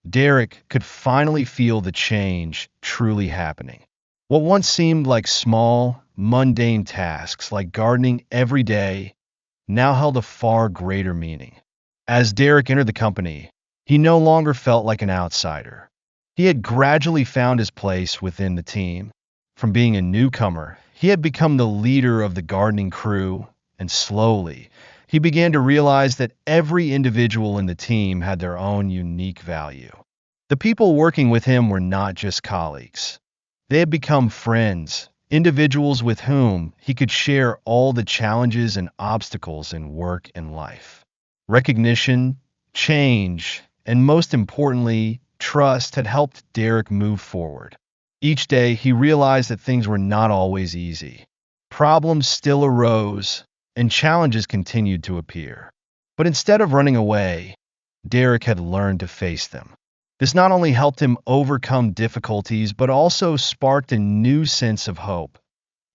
Derek could finally feel the change truly happening. What once seemed like small, mundane tasks like gardening every day now held a far greater meaning. As Derek entered the company, he no longer felt like an outsider. He had gradually found his place within the team. From being a newcomer, he had become the leader of the gardening crew, and slowly, he began to realize that every individual in the team had their own unique value. The people working with him were not just colleagues. They had become friends, individuals with whom he could share all the challenges and obstacles in work and life. Recognition, change, and most importantly, trust had helped Derek move forward. Each day, he realized that things were not always easy. Problems still arose, and challenges continued to appear. But instead of running away, Derek had learned to face them. This not only helped him overcome difficulties, but also sparked a new sense of hope.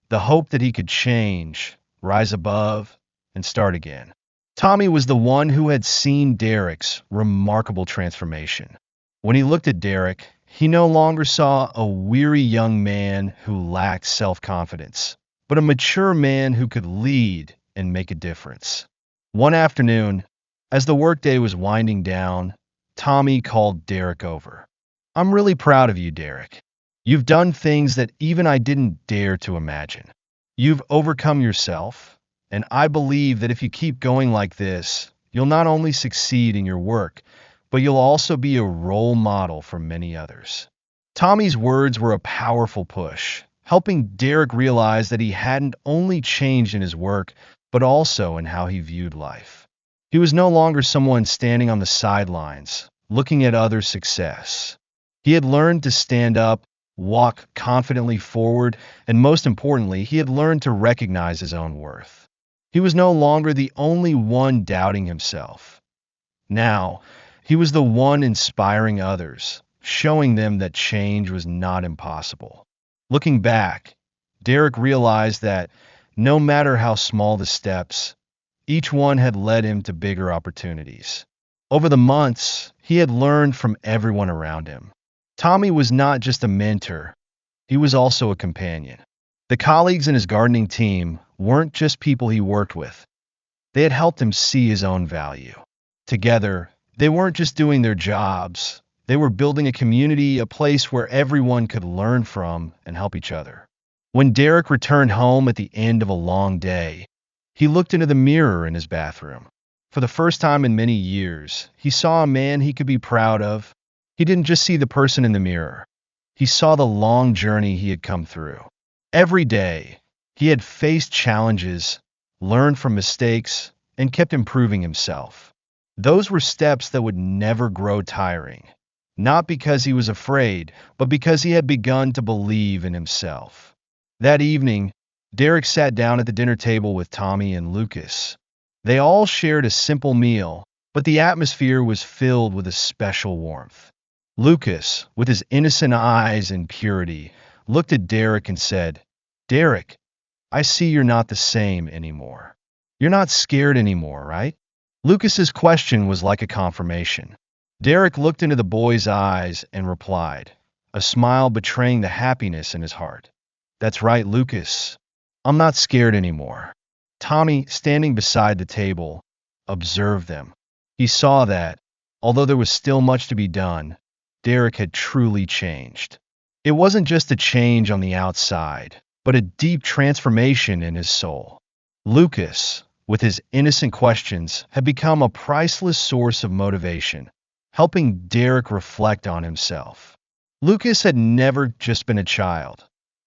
The hope that he could change, rise above, and start again. Tommy was the one who had seen Derek's remarkable transformation. When he looked at Derek, he no longer saw a weary young man who lacked self-confidence, but a mature man who could lead and make a difference. One afternoon, as the workday was winding down, Tommy called Derek over. "I'm really proud of you, Derek. You've done things that even I didn't dare to imagine. You've overcome yourself, and I believe that if you keep going like this, you'll not only succeed in your work, but you'll also be a role model for many others. Tommy's words were a powerful push, helping Derek realize that he hadn't only changed in his work, but also in how he viewed life. He was no longer someone standing on the sidelines, looking at others' success. He had learned to stand up, walk confidently forward, and most importantly, he had learned to recognize his own worth. He was no longer the only one doubting himself. Now, he was the one inspiring others, showing them that change was not impossible. Looking back, Derek realized that no matter how small the steps, each one had led him to bigger opportunities. Over the months, he had learned from everyone around him. Tommy was not just a mentor, he was also a companion. The colleagues in his gardening team weren't just people he worked with. They had helped him see his own value. Together, they weren't just doing their jobs, they were building a community, a place where everyone could learn from and help each other. When Derek returned home at the end of a long day, he looked into the mirror in his bathroom. For the first time in many years, he saw a man he could be proud of. He didn't just see the person in the mirror. He saw the long journey he had come through. Every day, he had faced challenges, learned from mistakes, and kept improving himself. Those were steps that would never grow tiring, not because he was afraid, but because he had begun to believe in himself. That evening, Derek sat down at the dinner table with Tommy and Lucas. They all shared a simple meal, but the atmosphere was filled with a special warmth. Lucas, with his innocent eyes and purity, looked at Derek and said, "Derek, I see you're not the same anymore. You're not scared anymore, right?" Lucas's question was like a confirmation. Derek looked into the boy's eyes and replied, a smile betraying the happiness in his heart. "That's right, Lucas. I'm not scared anymore." Tommy, standing beside the table, observed them. He saw that, although there was still much to be done, Derek had truly changed. It wasn't just a change on the outside, but a deep transformation in his soul. Lucas, with his innocent questions, had become a priceless source of motivation, helping Derek reflect on himself. Lucas had never just been a child.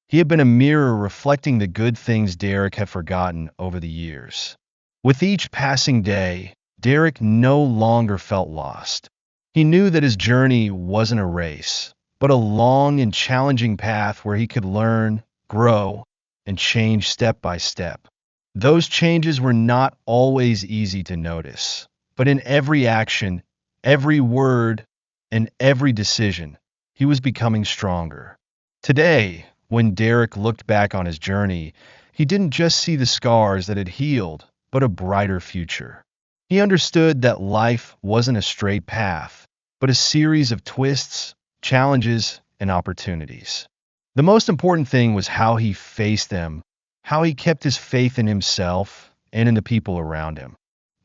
He had been a mirror reflecting the good things Derek had forgotten over the years. With each passing day, Derek no longer felt lost. He knew that his journey wasn't a race, but a long and challenging path where he could learn, grow, and change step by step. Those changes were not always easy to notice, but in every action, every word, and every decision, he was becoming stronger. Today, when Derek looked back on his journey, he didn't just see the scars that had healed, but a brighter future. He understood that life wasn't a straight path, but a series of twists, challenges, and opportunities. The most important thing was how he faced them, how he kept his faith in himself and in the people around him.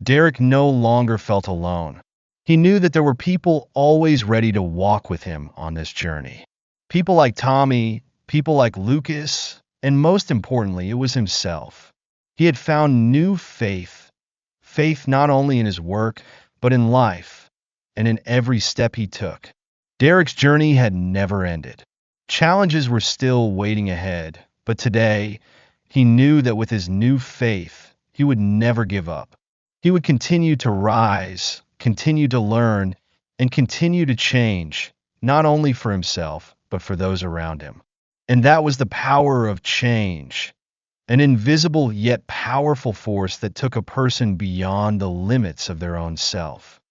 Derek no longer felt alone. He knew that there were people always ready to walk with him on this journey. People like Tommy, people like Lucas, and most importantly, it was himself. He had found new faith, faith not only in his work, but in life, and in every step he took. Derek's journey had never ended. Challenges were still waiting ahead, but today, he knew that with his new faith, he would never give up. He would continue to rise, continue to learn, and continue to change, not only for himself, but for those around him. And that was the power of change, an invisible yet powerful force that took a person beyond the limits of their own self.